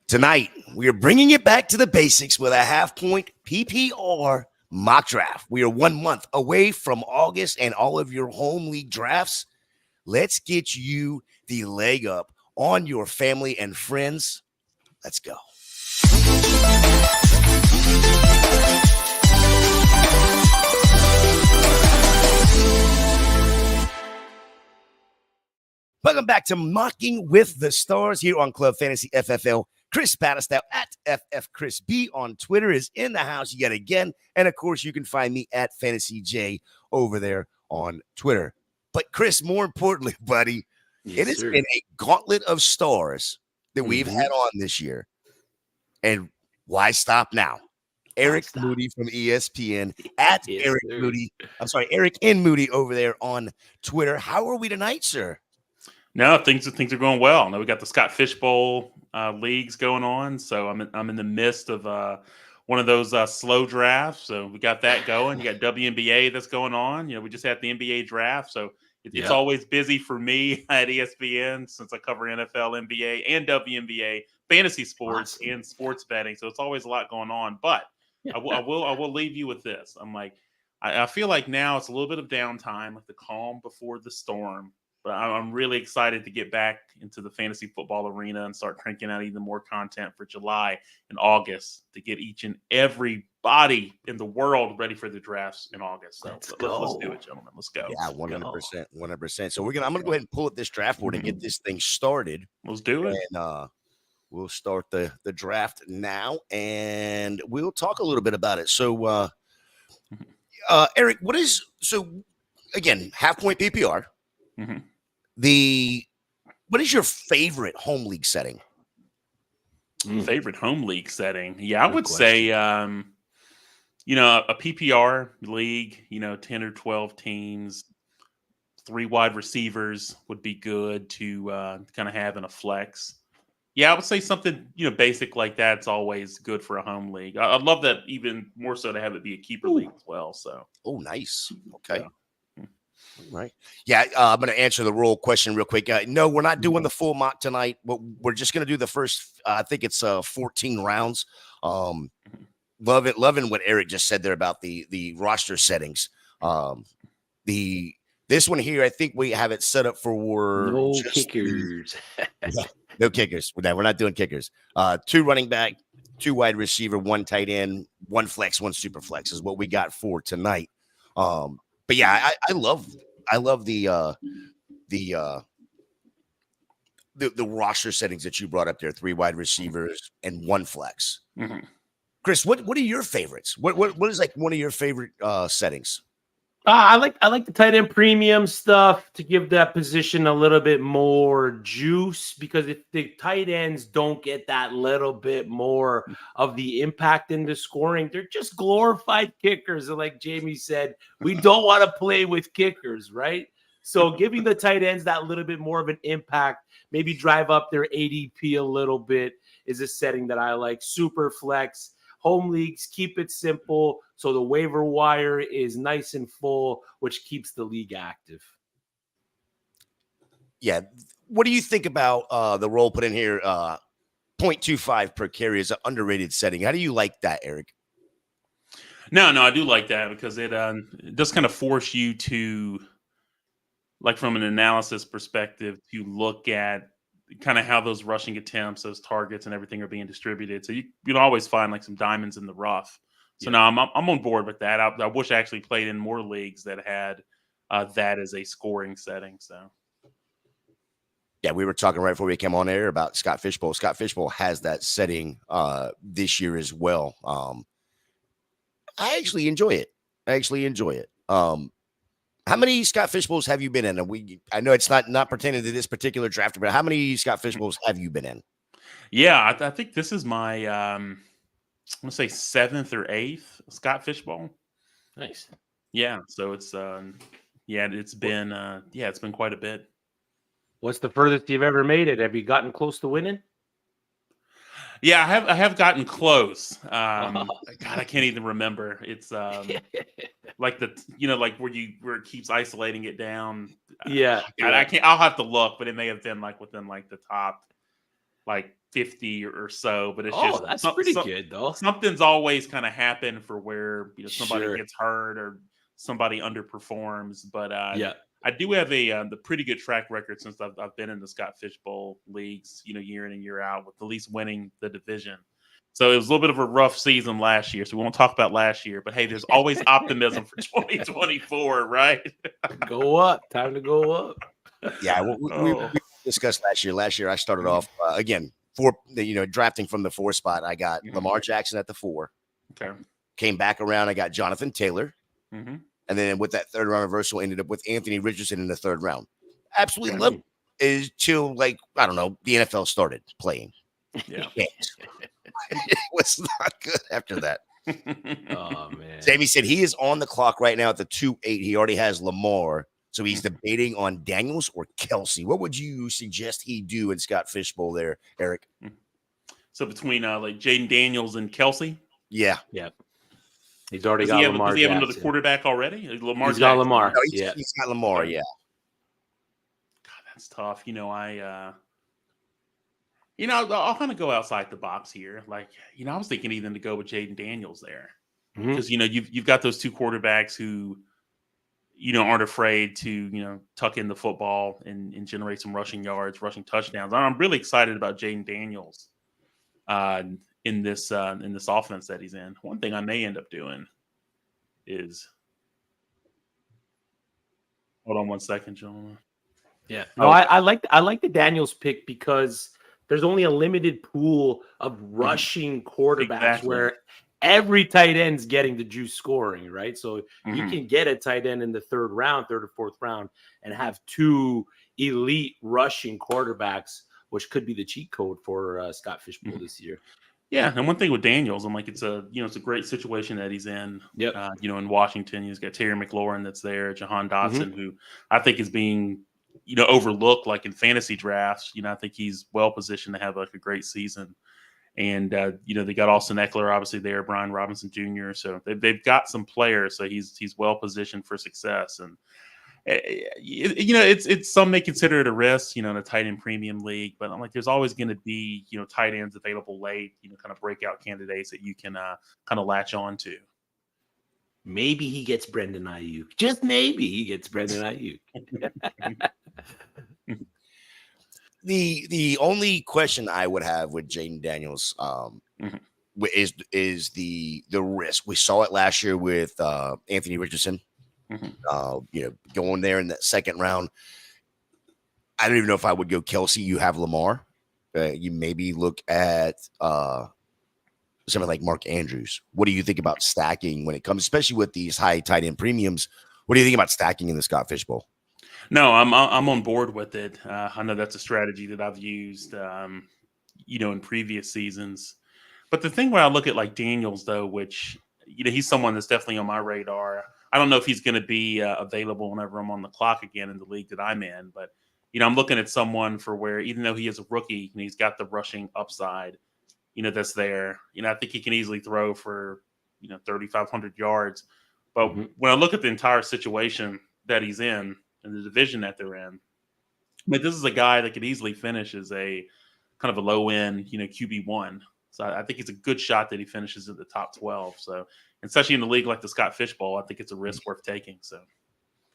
Tonight, we are bringing it back to the basics with a half-point PPR mock draft. We are 1 month away from August and all of your home league drafts. Let's get you the leg up on your family and friends. Let's go. Welcome back to Mocking with the Stars here on Club Fantasy FFL. Chris Battistell at FF Chris B on Twitter is in the house yet again. And, of course, you can find me at Fantasy J over there on Twitter. But, Chris, more importantly, buddy, it has been a gauntlet of stars that we've had on this year. And why stop now? Eric Moody from ESPN at Eric Moody. I'm sorry, Eric N. Moody over there on Twitter. How are we tonight, sir? No, things are going well. Now we got the Scott Fish Bowl leagues going on, so I'm in the midst of one of those slow drafts. So we got that going. You got WNBA that's going on. We just had the NBA draft, so it's always busy for me at ESPN since I cover NFL, NBA, and WNBA, fantasy sports, and sports betting. So it's always a lot going on. But I will leave you with this. I feel like now it's a little bit of downtime, like the calm before the storm. But I'm really excited to get back into the fantasy football arena and start cranking out even more content for July and August to get each and everybody in the world ready for the drafts in August. So let's do it, gentlemen. Let's go. Yeah, 100%. 100%. So I'm going to go ahead and pull up this draft board and get this thing started. Let's do it. And we'll start the draft now, and we'll talk a little bit about it. So, Eric, again, half-point PPR. Mm-hmm. What is your favorite home league setting? Favorite home league setting? Yeah, I would say, a PPR league, 10 or 12 teams, 3 wide receivers would be good to kind of have in a flex. Yeah, I would say something, basic like that's always good for a home league. I'd love that even more so to have it be a keeper league as well. So, nice. Okay. Yeah. Right. Yeah, I'm going to answer the roll question real quick. No, we're not doing the full mock tonight, but we're just going to do the first, I think it's 14 rounds. Loving what Eric just said there about the roster settings. This one here, I think we have it set up for kickers. No kickers. We're not doing kickers. 2 running back, 2 wide receiver, 1 tight end, 1 flex, 1 super flex is what we got for tonight. But yeah, I love the roster settings that you brought up there. 3 wide receivers and 1 flex. Mm-hmm. Chris, what are your favorites? What is like one of your favorite settings? I like the tight end premium stuff to give that position a little bit more juice, because if the tight ends don't get that little bit more of the impact in the scoring, they're just glorified kickers. And like Jamie said, we don't want to play with kickers, right? So giving the tight ends that little bit more of an impact, maybe drive up their ADP a little bit, is a setting that I like. Super flex. Home leagues, keep it simple so the waiver wire is nice and full, which keeps the league active. Yeah. What do you think about the role put in here? 0.25 per carry is an underrated setting. How do you like that, Eric? No, I do like that because it does kind of force you to, like from an analysis perspective, to look at kind of how those rushing attempts, those targets and everything are being distributed. So you can always find like some diamonds in the rough. So now I'm on board with that. I wish I actually played in more leagues that had that as a scoring setting. So yeah, we were talking right before we came on air about Scott Fish Bowl. Scott Fish Bowl has that setting this year as well. I actually enjoy it. How many Scott Fish Bowls have you been in? I know it's not pertaining to this particular draft, but how many Scott Fish Bowls have you been in? Yeah, I think this is my I'm gonna say 7th or 8th Scott Fish Bowl. Nice. Yeah, so it's it's been quite a bit. What's the furthest you've ever made it? Have you gotten close to winning? Yeah, I have gotten close. God, I can't even remember. It's like like where it keeps isolating it down. Yeah, I can't. I'll have to look, but it may have been like within like the top like 50 or so, but it's Oh, just that's pretty good though. something's always kind of happened for where somebody Sure. gets hurt or somebody underperforms. But Yeah. I do have the pretty good track record since I've been in the Scott Fishbowl leagues, year in and year out, with at least winning the division. So it was a little bit of a rough season last year. So we won't talk about last year, but hey, there's always optimism for 2024, right? Go up. Time to go up. Yeah, we Oh. discussed last year. Last year, I started Mhm. off again drafting from the 4 spot. I got Mhm. Lamar Jackson at the 4. Okay. Came back around. I got Jonathan Taylor, Hmm. and then with that 3rd round reversal, ended up with Anthony Richardson in the 3rd round. Absolutely Okay. loved it is till the NFL started playing Yeah. games. It was not good after that. Oh man. Jamie said he is on the clock right now at the 2-8. He already has Lamar. So he's Mhm. debating on Daniels or Kelsey. What would you suggest he do in Scott Fishbowl there, Eric? So between Jaden Daniels and Kelsey, Yeah. Yeah. He's already does got he have Lamar another Jackson. quarterback already? Lamar He's got Jackson, Lamar. right? No, Yeah. he's got Lamar, Okay. yeah. God, that's tough. I'll kind of go outside the box here. I was thinking even to go with Jaden Daniels there Mhm. because you've got those 2 quarterbacks who aren't afraid to tuck in the football and generate some rushing yards, rushing touchdowns. I'm really excited about Jaden Daniels in this offense that he's in. One thing I may end up doing is hold on one second, gentlemen. Yeah. No, I like the Daniels pick because there's only a limited pool of rushing quarterbacks Exactly. where every tight end's getting the juice scoring, right? So you Mhm. can get a tight end in the 3rd round, 3rd or 4th round, and have 2 elite rushing quarterbacks, which could be the cheat code for Scott Fishbowl Mhm. this year. Yeah, and one thing with Daniels, I'm like, it's a great situation that he's in. Yep. In Washington, he's got Terry McLaurin that's there, Jahan Mm-hmm. Dotson, who I think is being overlooked in fantasy drafts. I think he's well positioned to have a great season. And they got Austin Eckler obviously there, Brian Robinson Jr. So they've got some players, so he's well positioned for success. And it's some may consider it a risk, in a tight end premium league, but I'm like, there's always going to be, tight ends available late, kind of breakout candidates that you can kind of latch on to. Maybe he gets Brendan Ayuk. Just maybe he gets Brendan Ayuk. The only question I would have with Jaden Daniels is the risk. We saw it last year with Anthony Richardson. Going there in that 2nd round. I don't even know if I would go Kelsey. You have Lamar. You maybe look at something like Mark Andrews. What do you think about stacking when it comes, especially with these high tight end premiums? What do you think about stacking in the Scott Fishbowl? No, I'm on board with it. I know that's a strategy that I've used, in previous seasons. But the thing where I look at Daniels, though, which he's someone that's definitely on my radar. I don't know if he's going to be available whenever I'm on the clock again in the league that I'm in, but I'm looking at someone for where, even though he is a rookie and he's got the rushing upside, that's there. I think he can easily throw for 3,500 yards. But when I look at the entire situation that he's in and the division that they're in, this is a guy that could easily finish as a kind of a low end, QB1. So I think it's a good shot that he finishes in the top 12. So, especially in a league like the Scott Fishbowl, I think it's a risk worth taking. So,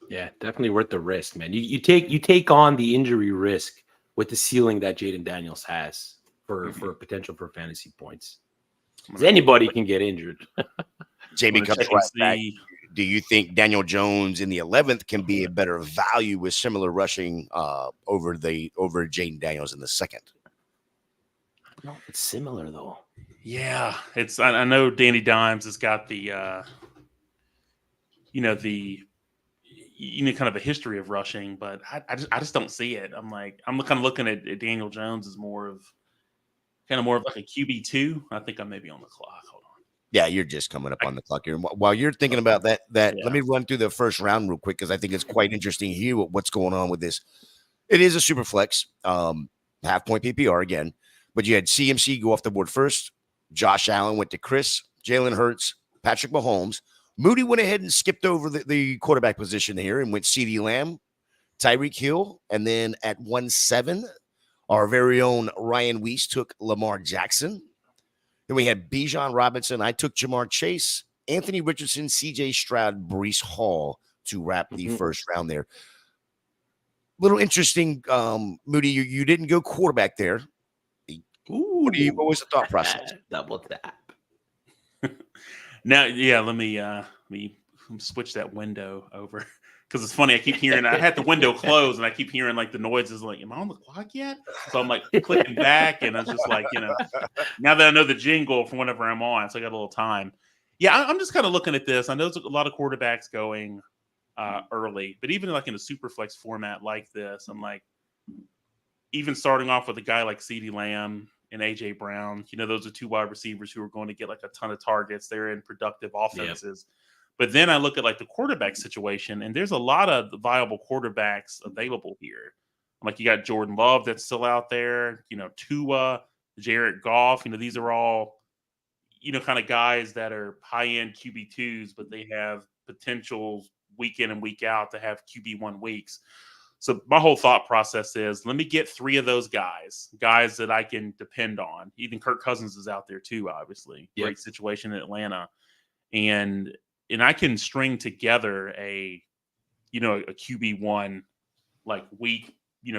yeah, definitely worth the risk, man. You take on the injury risk with the ceiling that Jaden Daniels has for potential for fantasy points. Because anybody can get injured. Jamie comes right back. Do you think Daniel Jones in the 11th can be a better value with similar rushing over Jaden Daniels in the 2nd? I don't know if it's similar though. Yeah, it's. I know Danny Dimes has got the, kind of a history of rushing, but I just don't see it. I'm kind of looking at Daniel Jones as more of like a QB2. I think I may be on the clock. Hold on. Yeah, you're just coming up on the clock here. While you're thinking about that, Yeah. Let me run through the 1st round real quick because I think it's quite interesting here what's going on with this. It is a super flex, half point PPR again, but you had CMC go off the board first. Josh Allen went to Chris, Jalen Hurts, Patrick Mahomes. Moody went ahead and skipped over the quarterback position here and went CeeDee Lamb, Tyreek Hill, and then at 1-7 Our very own Ryan Weiss took Lamar Jackson. Then we had Bijan Robinson. I took Jamar Chase, Anthony Richardson, CJ Stroud, Breece Hall to wrap the first round there. Little interesting, Moody, you didn't go quarterback there. What was the thought process? Double tap. Now, yeah, let me switch that window over because it's funny. I keep hearing I had the window closed and I keep hearing like the noises. Like, am I on the clock yet? So I'm like clicking back, and I was just like, now that I know the jingle from whenever I'm on, so I got a little time. Yeah, I'm just kind of looking at this. I know there's a lot of quarterbacks going early, but even like in a super flex format like this, I'm like, even starting off with a guy like CeeDee Lamb and AJ Brown, those are two wide receivers who are going to get like a ton of targets. They're in productive offenses. Yep. But then I look at like the quarterback situation, and there's a lot of viable quarterbacks available here. Like you got Jordan Love that's still out there, Tua, Jared Goff. These are all, kind of guys that are high-end QB2s, but they have potential week in and week out to have QB1 weeks. So my whole thought process is, let me get 3 of those guys that I can depend on. Even Kirk Cousins is out there too, obviously. Yep. Great situation in Atlanta. And I can string together a QB1 like week,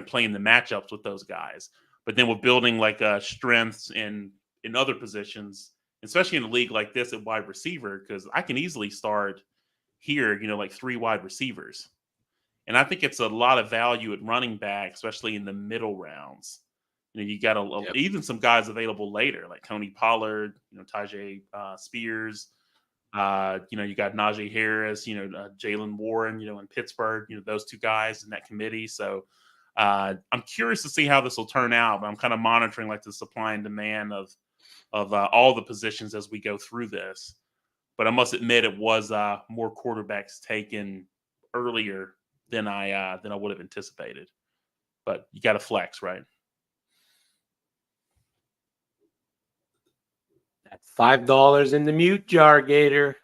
playing the matchups with those guys. But then we're building like strengths in other positions, especially in a league like this at wide receiver, because I can easily start here, like 3 wide receivers. And I think it's a lot of value at running back, especially in the middle rounds. You got even some guys available later, like Tony Pollard, Tajay Spears. You got Najee Harris, Jalen Warren, in Pittsburgh, those 2 guys in that committee. So I'm curious to see how this will turn out. But I'm kind of monitoring like the supply and demand of all the positions as we go through this. But I must admit, it was more quarterbacks taken earlier than I would have anticipated. But you got to flex, right? That's $5 in the mute jar, Gator.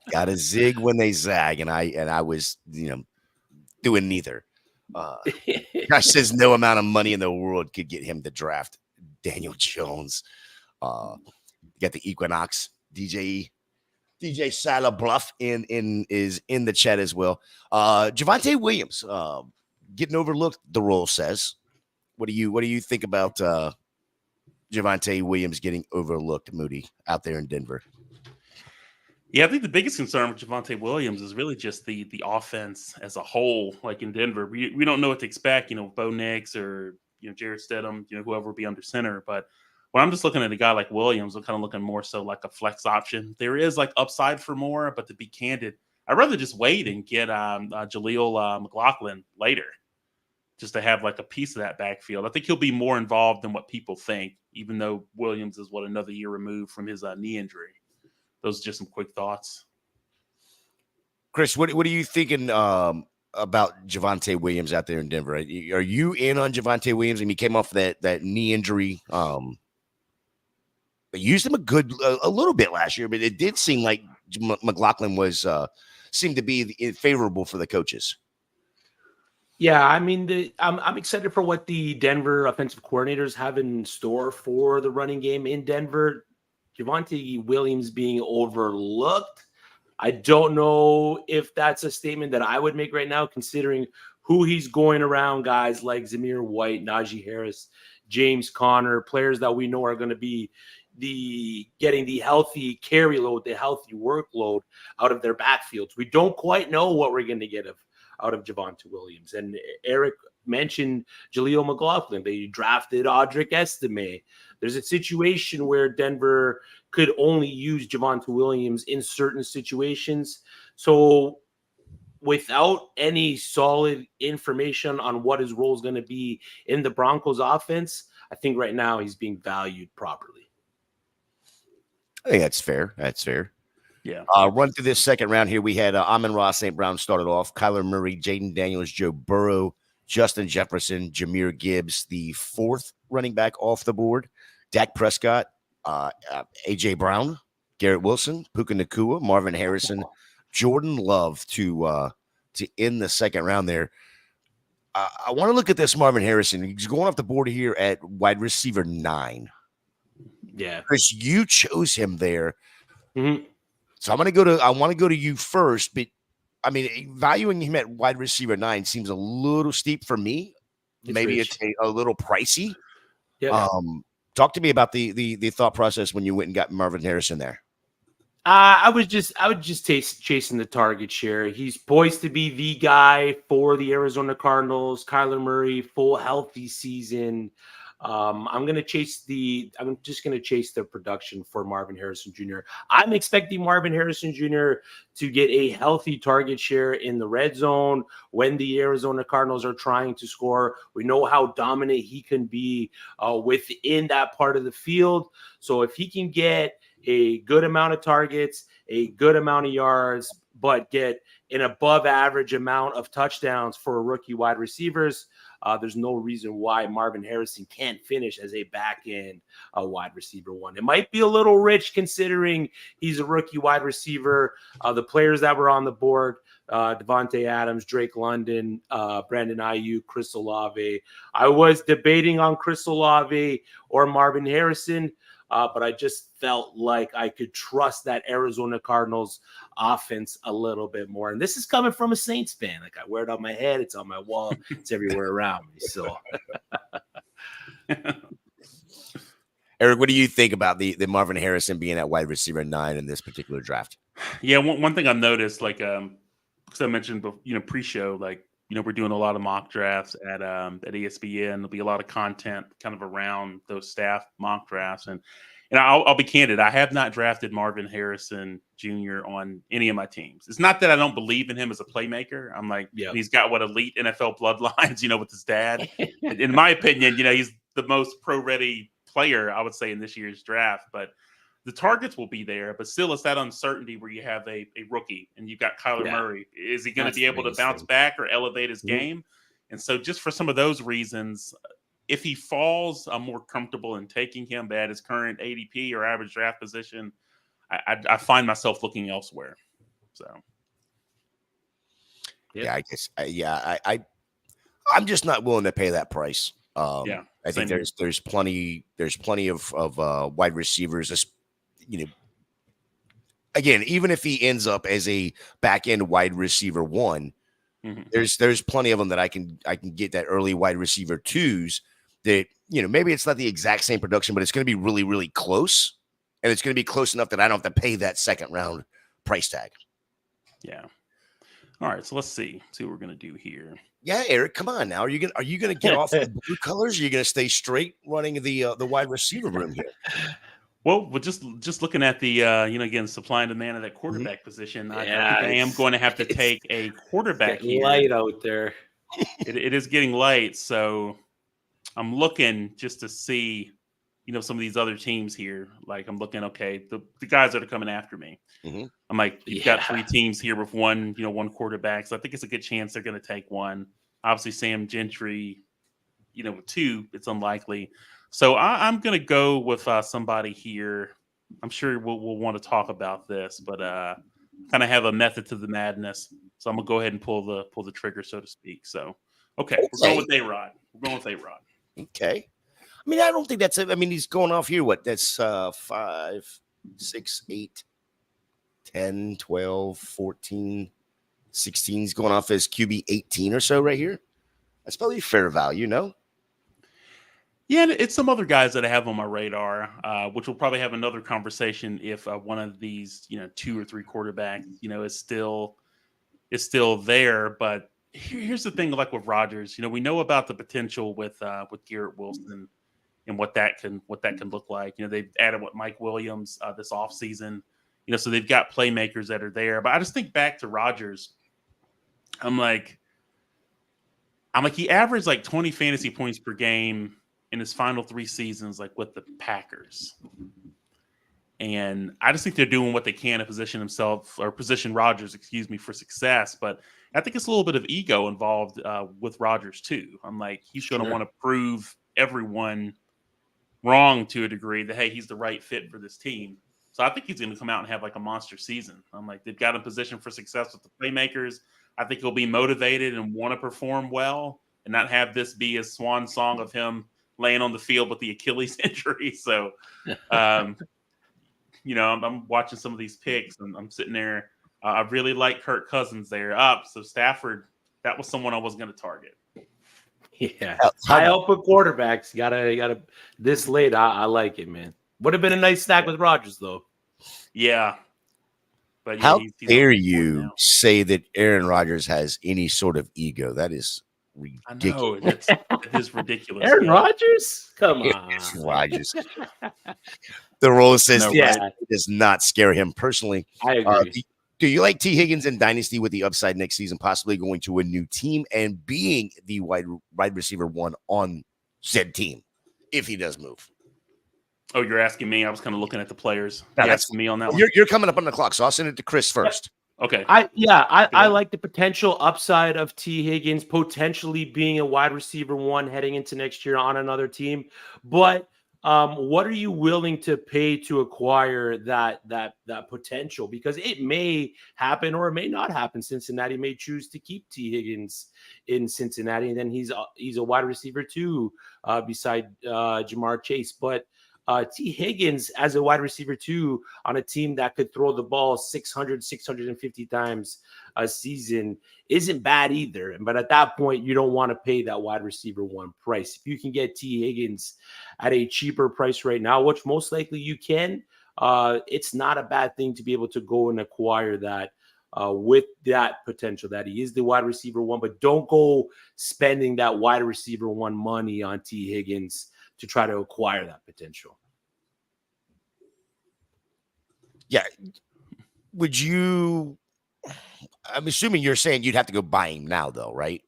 Got to zig when they zag, and I was doing neither. Josh says no amount of money in the world could get him to draft Daniel Jones. You got the Equinox DJ Salah Bluff is in the chat as well. Javonte Williams getting overlooked, the roll says. What do you think about Javonte Williams getting overlooked, Moody, out there in Denver? Yeah, I think the biggest concern with Javonte Williams is really just the offense as a whole. Like in Denver, we don't know what to expect. Bo Nix or Jarrett Stidham, whoever will be under center. But when I'm just looking at a guy like Williams, I'm kind of looking more so like a flex option. There is like upside for more, but to be candid, I'd rather just wait and get Jaleel McLaughlin later, just to have like a piece of that backfield. I think he'll be more involved than what people think, even though Williams is another year removed from his knee injury. Those are just some quick thoughts. Chris, what are you thinking about Javonte Williams out there in Denver? Are you in on Javonte Williams? And he came off that knee injury. But used him a little bit last year, but it did seem like McLaughlin seemed to be favorable for the coaches. Yeah, I mean, I'm excited for what the Denver offensive coordinators have in store for the running game in Denver. Javonte Williams being overlooked, I don't know if that's a statement that I would make right now, considering who he's going around, guys like Zamir White, Najee Harris, James Conner, players that we know are going to be getting the healthy carry load, the healthy workload out of their backfields. We don't quite know what we're going to get out of Javonte Williams. And Eric mentioned Jaleel McLaughlin. They drafted Audric Estime. There's a situation where Denver could only use Javonte Williams in certain situations. So without any solid information on what his role is going to be in the Broncos offense, I think right now he's being valued properly. I think that's fair. Yeah. Run through this second round here. We had Amon-Ra St. Brown started off, Kyler Murray, Jaden Daniels, Joe Burrow, Justin Jefferson, Jahmyr Gibbs, the 4th running back off the board, Dak Prescott, A.J. Brown, Garrett Wilson, Puka Nacua, Marvin Harrison, Jordan Love to end the second round there. I want to look at this Marvin Harrison. He's going off the board here at wide receiver 9. Yeah. Chris, you chose him there. Mm-hmm. So I want to go to you first, but I mean, valuing him at wide receiver 9 seems a little steep for me. Maybe rich. it's a little pricey. Yeah. Talk to me about the thought process when you went and got Marvin Harrison there. I would just chasing the target share. He's poised to be the guy for the Arizona Cardinals. Kyler Murray, full healthy season. I'm just gonna chase the production for Marvin Harrison Jr. I'm expecting Marvin Harrison Jr. to get a healthy target share in the red zone when the Arizona Cardinals are trying to score. We know how dominant he can be within that part of the field. So if he can get a good amount of targets, a good amount of yards, but get an above average amount of touchdowns for rookie wide receivers, there's no reason why Marvin Harrison can't finish as a back end wide receiver 1. It might be a little rich considering he's a rookie wide receiver. The players that were on the board, Devontae Adams, Drake London, Brandon Ayuk, Chris Olave. I was debating on Chris Olave or Marvin Harrison, but I just felt like I could trust that Arizona Cardinals offense a little bit more. And this is coming from a Saints fan. Like, I wear it on my head. It's on my wall. It's everywhere around me. So, Eric, what do you think about the Marvin Harrison being at wide receiver 9 in this particular draft? Yeah, one thing I've noticed, like, because I mentioned, pre-show, like, we're doing a lot of mock drafts at ESPN. There'll be a lot of content kind of around those staff mock drafts, and I'll be candid. I have not drafted Marvin Harrison Jr. on any of my teams. It's not that I don't believe in him as a playmaker. I'm like, he's got elite NFL bloodlines, with his dad. In my opinion, he's the most pro-ready player, I would say, in this year's draft. But the targets will be there, but still it's that uncertainty where you have a rookie and you've got Kyler Murray. Is he going to be able to bounce back or elevate his game? And so just for some of those reasons, if he falls, I'm more comfortable in taking him. But at his current ADP or average draft position, I find myself looking elsewhere. So, I guess, I'm just not willing to pay that price. I think there's plenty of wide receivers. Again, even if he ends up as a back end wide receiver 1, there's plenty of them that I can get that early wide receiver 2s that, maybe it's not the exact same production, but it's going to be really, really close. And it's going to be close enough that I don't have to pay that second round price tag. Yeah. All right. So let's see what we're going to do here. Yeah, Eric, come on now. Are you gonna get off the blue colors? Or are you gonna stay straight running the wide receiver room here? Well, we're just looking at the again, supply and demand of that quarterback position. I think I am going to have to take a quarterback here. Light out there. It is getting light, so I'm looking just to see, some of these other teams here. Like, I'm looking, okay, the guys that are coming after me. I'm like, you've got 3 teams here with one quarterback. So I think it's a good chance they're going to take one. Obviously, Sam Gentry, with 2, it's unlikely. So I'm going to go with somebody here. I'm sure we'll want to talk about this, but kind of have a method to the madness. So I'm going to go ahead and pull the trigger, so to speak. So, okay. We're going with A-Rod. Okay. I mean, I don't think that's it. I mean, he's going off here. What? That's 5, 6, 8, 10, 12, 14, 16. He's going off as QB 18 or so right here. That's probably fair value, no? Yeah, and it's some other guys that I have on my radar, which we'll probably have another conversation if one of these, 2 or 3 quarterbacks, is still there. But here's the thing, like with Rodgers, we know about the potential with Garrett Wilson and what that can look like. They've added Mike Williams this offseason, so they've got playmakers that are there. But I just think back to Rodgers. I'm like he averaged like 20 fantasy points per game in his final 3 seasons, like with the Packers. And I just think they're doing what they can to position Rodgers, for success. But I think it's a little bit of ego involved with Rodgers too. I'm like, he's going to want to prove everyone wrong to a degree that, hey, he's the right fit for this team. So I think he's going to come out and have like a monster season. I'm like, they've got him positioned for success with the playmakers. I think he'll be motivated and want to perform well. and not have this be a swan song of him laying on the field with the Achilles injury. So, I'm watching some of these picks, and I'm sitting there. I really like Kirk Cousins there up. So Stafford, that was someone I was going to target. Yeah, high output quarterbacks. You gotta. This late, I like it, man. Would have been a nice snack with Rodgers, though. Yeah, but how dare you say that Aaron Rodgers has any sort of ego? That is ridiculous. That is ridiculous. Aaron Rodgers, come on, Rodgers. The role says it does not scare him personally. I agree. Do you like T. Higgins in Dynasty with the upside next season, possibly going to a new team and being the wide receiver one on said team if he does move? Oh, you're asking me? I was kind of looking at the players. No, you're asking me on that one. You're coming up on the clock, so I'll send it to Chris first. Okay. I like the potential upside of T. Higgins potentially being a wide receiver one heading into next year on another team, but what are you willing to pay to acquire that potential? Because it may happen or it may not happen. Cincinnati may choose to keep T. Higgins in Cincinnati, and then he's a wide receiver too, beside Jamar Chase. But T. Higgins as a wide receiver too on a team that could throw the ball 650 times a season isn't bad either. But at that point, you don't want to pay that wide receiver one price. If you can get T. Higgins at a cheaper price right now, which most likely you can, it's not a bad thing to be able to go and acquire that with that potential that he is the wide receiver one. But don't go spending that wide receiver one money on T. Higgins to try to acquire that potential. Yeah. Would you? I'm assuming you're saying you'd have to go buy him now, though, right?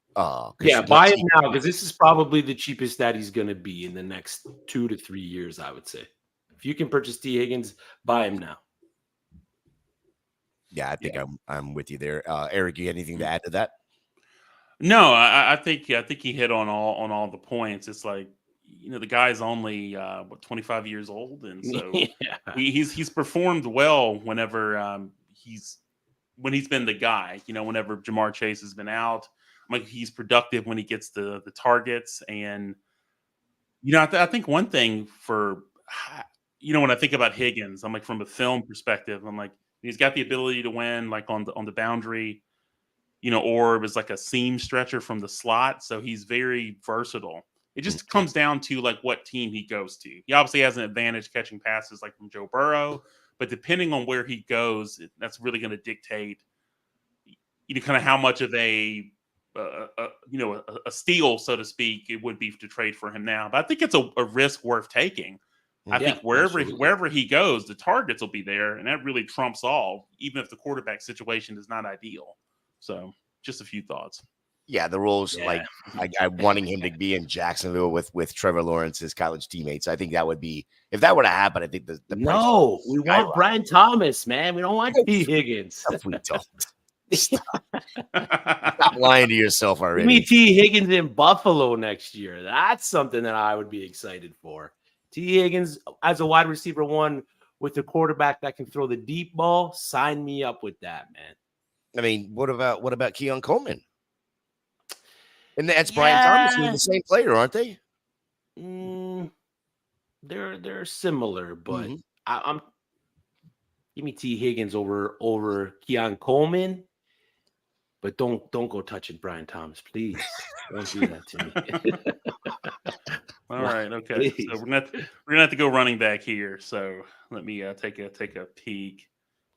Yeah, buy him now because this is probably the cheapest that he's going to be in the next 2 to 3 years, I would say. If you can purchase T. Higgins, buy him now. Yeah, I think I'm with you there. Eric, you got anything to add to that? No, I think he hit on all the points. It's like, the guy's only 25 years old, and so he's performed well whenever he's been the guy. Whenever Jamar Chase has been out, he's productive when he gets the targets. And I think one thing for when I think about Higgins, I'm like, from a film perspective, I'm like, he's got the ability to win like on the boundary. Orb is like a seam stretcher from the slot, so he's very versatile. It just comes down to like what team he goes to. He obviously has an advantage catching passes like from Joe Burrow, but depending on where he goes, that's really going to dictate, kind of how much of a steal, so to speak, it would be to trade for him now. But I think it's a risk worth taking. I think wherever he goes, the targets will be there, and that really trumps all, even if the quarterback situation is not ideal. So, just a few thoughts. Yeah, the rules like wanting him to be in Jacksonville with Trevor Lawrence's college teammates. I think that would be, if that were to happen, I think the no, we want Brian Thomas, man. We don't want T. Higgins. We don't. Stop lying to yourself already. Give me T. Higgins in Buffalo next year. That's something that I would be excited for. T. Higgins as a wide receiver one with a quarterback that can throw the deep ball. Sign me up with that, man. I mean, what about Keon Coleman? And that's Brian Thomas. They're the same player, aren't they? They're similar, but I'm give me T. Higgins over Keon Coleman. But don't go touching Brian Thomas, please. Don't do that to me. All right, okay. Please. So we're gonna have to go running back here. So let me take a peek.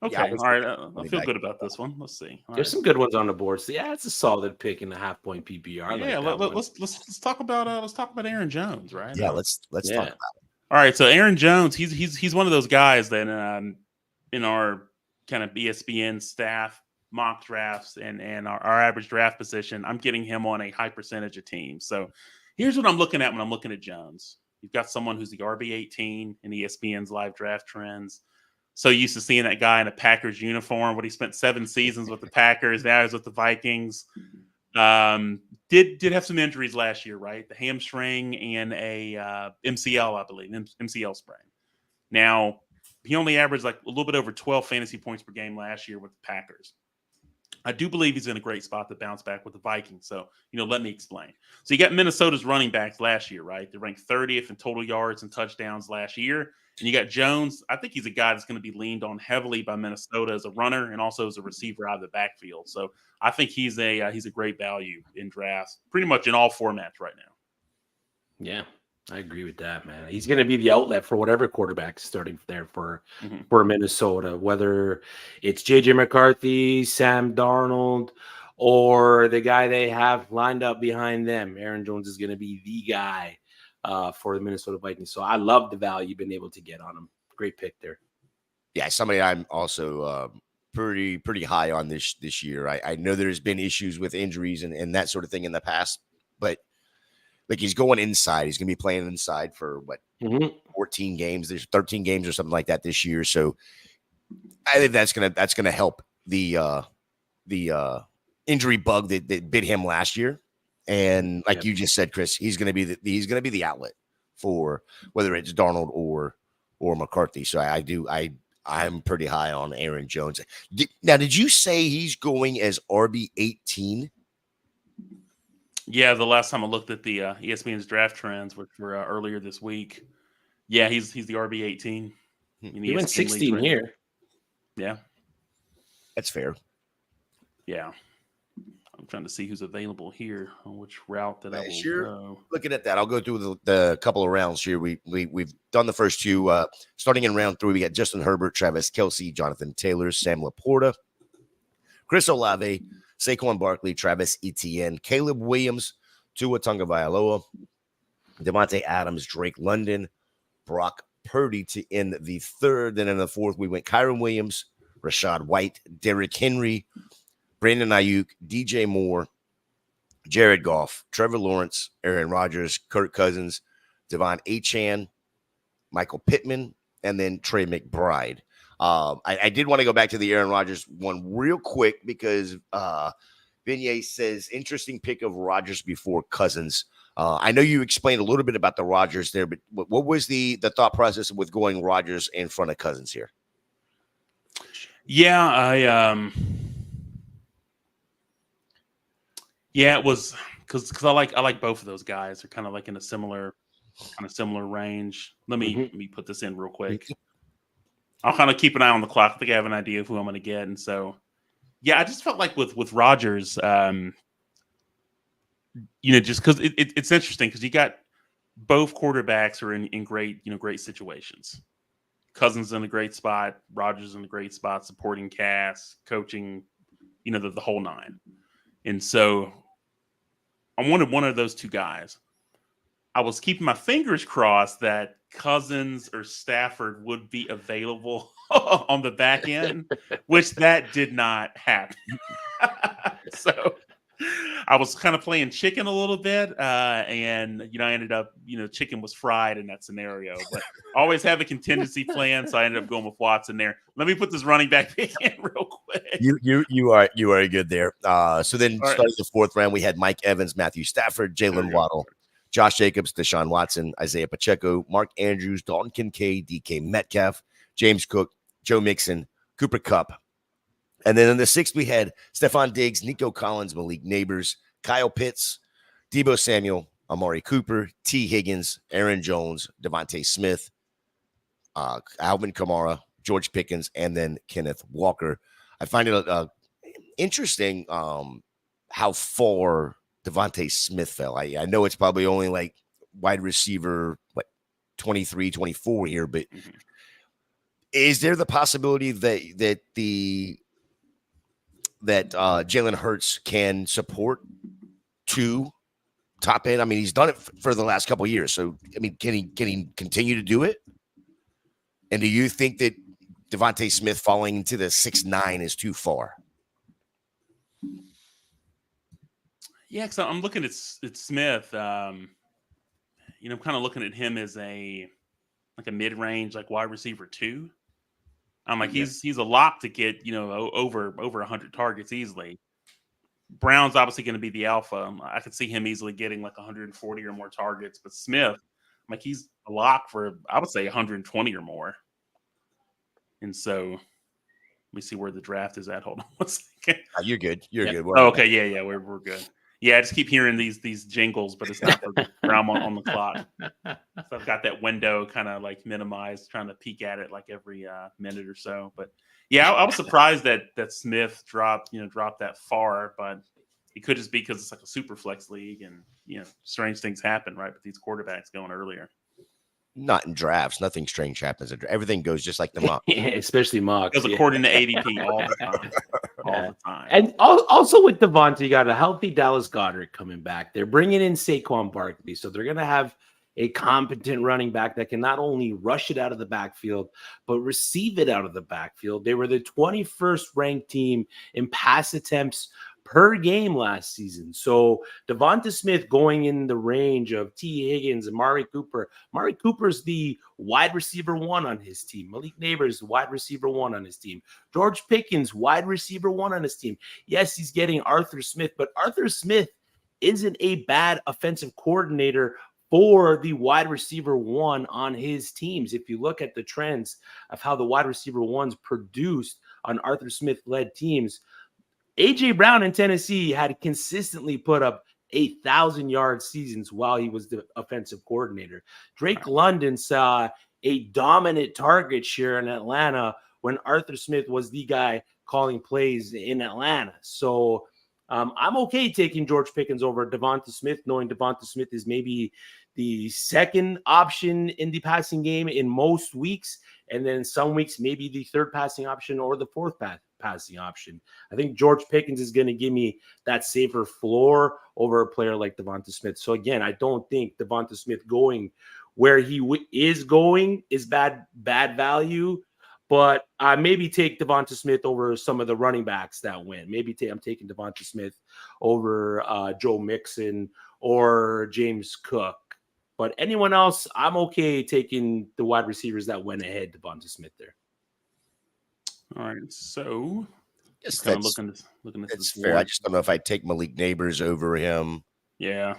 Okay, all right. I feel good about this one. Let's see. There's some good ones on the board. So yeah, it's a solid pick in the half-point PPR. Let's talk about Aaron Jones, right? Yeah, let's talk about it. All right, so Aaron Jones, he's one of those guys that in our kind of ESPN staff mock drafts and our average draft position, I'm getting him on a high percentage of teams. So here's what I'm looking at when I'm looking at Jones. You've got someone who's the RB18 in ESPN's live draft trends. So used to seeing that guy in a Packers uniform, but he spent 7 seasons with the Packers. Now he's with the Vikings. Did have some injuries last year, right? The hamstring and a MCL, I believe, MCL sprain. Now, he only averaged like a little bit over 12 fantasy points per game last year with the Packers. I do believe he's in a great spot to bounce back with the Vikings. So, let me explain. So you got Minnesota's running backs last year, right? They ranked 30th in total yards and touchdowns last year. And you got Jones. I think he's a guy that's going to be leaned on heavily by Minnesota as a runner and also as a receiver out of the backfield. So I think he's a great value in drafts, pretty much in all formats right now. Yeah, I agree with that, man. He's going to be the outlet for whatever quarterback's starting there for Minnesota, whether it's JJ McCarthy, Sam Darnold, or the guy they have lined up behind them. Aaron Jones is going to be the guy for the Minnesota Vikings. So I love the value you've been able to get on him. Great pick there. Yeah, somebody I'm also pretty high on this year. I know there's been issues with injuries and that sort of thing in the past, but like he's going inside. He's going to be playing inside for 14 games. There's 13 games or something like that this year. So I think that's gonna help the injury bug that bit him last year. And like you just said, Chris, he's gonna be the outlet for whether it's Darnold or McCarthy. So I'm pretty high on Aaron Jones. Now, did you say he's going as RB18? Yeah, the last time I looked at the ESPN's draft trends, which were earlier this week, yeah, he's the RB18. He went 16 here. Yeah, that's fair. Yeah, I'm trying to see who's available here on which route that I will go. Looking at that, I'll go through the couple of rounds here. We've done the first two. Starting in round 3, we got Justin Herbert, Travis Kelce, Jonathan Taylor, Sam Laporta, Chris Olave, Saquon Barkley, Travis Etienne, Caleb Williams, Tua Tagovailoa, Devontae Adams, Drake London, Brock Purdy to end the third. Then in the fourth, we went Kyron Williams, Rashad White, Derrick Henry, Brandon Ayuk, DJ Moore, Jared Goff, Trevor Lawrence, Aaron Rodgers, Kirk Cousins, Devon Achane, Michael Pittman, and then Trey McBride. I did want to go back to the Aaron Rodgers one real quick because Vignay says interesting pick of Rodgers before Cousins. I know you explained a little bit about the Rodgers there, but what was the thought process with going Rodgers in front of Cousins here? Yeah, it was because I like both of those guys. They're kind of like in a similar range. Let me put this in real quick. I'll kind of keep an eye on the clock. I think I have an idea of who I'm going to get, and so yeah, I just felt like with Rodgers, just because it's interesting because you got both quarterbacks are in great situations. Cousins in a great spot, Rodgers in a great spot, supporting cast, coaching, the whole nine. And so I wanted one of those two guys. I was keeping my fingers crossed that Cousins or Stafford would be available on the back end, which that did not happen. So I was kind of playing chicken a little bit, and I ended up, chicken was fried in that scenario. But I always have a contingency plan, so I ended up going with Watson there. Let me put this running back pick in real quick. You are good there. So then starting the fourth round, we had Mike Evans, Matthew Stafford, Jalen Waddle, Josh Jacobs, Deshaun Watson, Isaiah Pacheco, Mark Andrews, Dalton Kincaid, DK Metcalf, James Cook, Joe Mixon, Cooper Kupp. And then in the sixth, we had Stephon Diggs, Nico Collins, Malik Neighbors, Kyle Pitts, Deebo Samuel, Amari Cooper, T. Higgins, Aaron Jones, Devontae Smith, Alvin Kamara, George Pickens, and then Kenneth Walker. I find it interesting how far Devontae Smith fell. I know it's probably only like wide receiver, 23, 24 here, but is there the possibility that Jalen Hurts can support 2 top end? I mean, he's done it for the last couple of years. So, I mean, can he continue to do it? And do you think that Devontae Smith falling into the 6'9" is too far? Yeah, because I'm looking at Smith. I'm kind of looking at him as a mid-range, wide receiver 2. I'm like, he's a lock to get, over 100 targets easily. Brown's obviously going to be the alpha. I could see him easily getting 140 or more targets. But Smith, he's a lock for, I would say, 120 or more. And so, me see where the draft is at. Hold on one second. You're good. You're good. Oh, okay. Yeah. We're good. Yeah, I just keep hearing these jingles, but it's not for where I'm on the clock. So I've got that window kind of like minimized, trying to peek at it like every minute or so. But yeah, I was surprised that Smith dropped that far, but it could just be because it's like a super flex league, and strange things happen, right? With these quarterbacks going earlier. Not in drafts. Nothing strange happens. Everything goes just like the mock. Yeah, especially mocks. Because according to ADP, all the time. All the time. And also with Devonta, you got a healthy Dallas Goedert coming back. They're bringing in Saquon Barkley. So they're going to have a competent running back that can not only rush it out of the backfield, but receive it out of the backfield. They were the 21st ranked team in pass attempts per game last season. So Devonta Smith going in the range of T. Higgins and Amari Cooper. Amari Cooper's the wide receiver 1 on his team. Malik Neighbors, wide receiver 1 on his team. George Pickens, wide receiver 1 on his team. Yes, he's getting Arthur Smith, but Arthur Smith isn't a bad offensive coordinator for the wide receiver 1 on his teams. If you look at the trends of how the wide receiver 1s produced on Arthur Smith-led teams, A.J. Brown in Tennessee had consistently put up 1,000-yard seasons while he was the offensive coordinator. Drake London saw a dominant target share in Atlanta when Arthur Smith was the guy calling plays in Atlanta. So I'm okay taking George Pickens over Devonta Smith, knowing Devonta Smith is maybe the second option in the passing game in most weeks, and then some weeks maybe the third passing option or the fourth passing option. I think George Pickens is going to give me that safer floor over a player like Devonta Smith. So again, I don't think Devonta Smith going where he is going is bad value, but I maybe take Devonta Smith over some of the running backs that win. Maybe I'm taking Devonta Smith over Joe Mixon or James Cook. But anyone else, I'm okay taking the wide receivers that went ahead Devonta Smith there. All right, so Yes, kind of that's looking at that's this fair. I board. just don't know if I'd take Malik Neighbors over him. Yeah.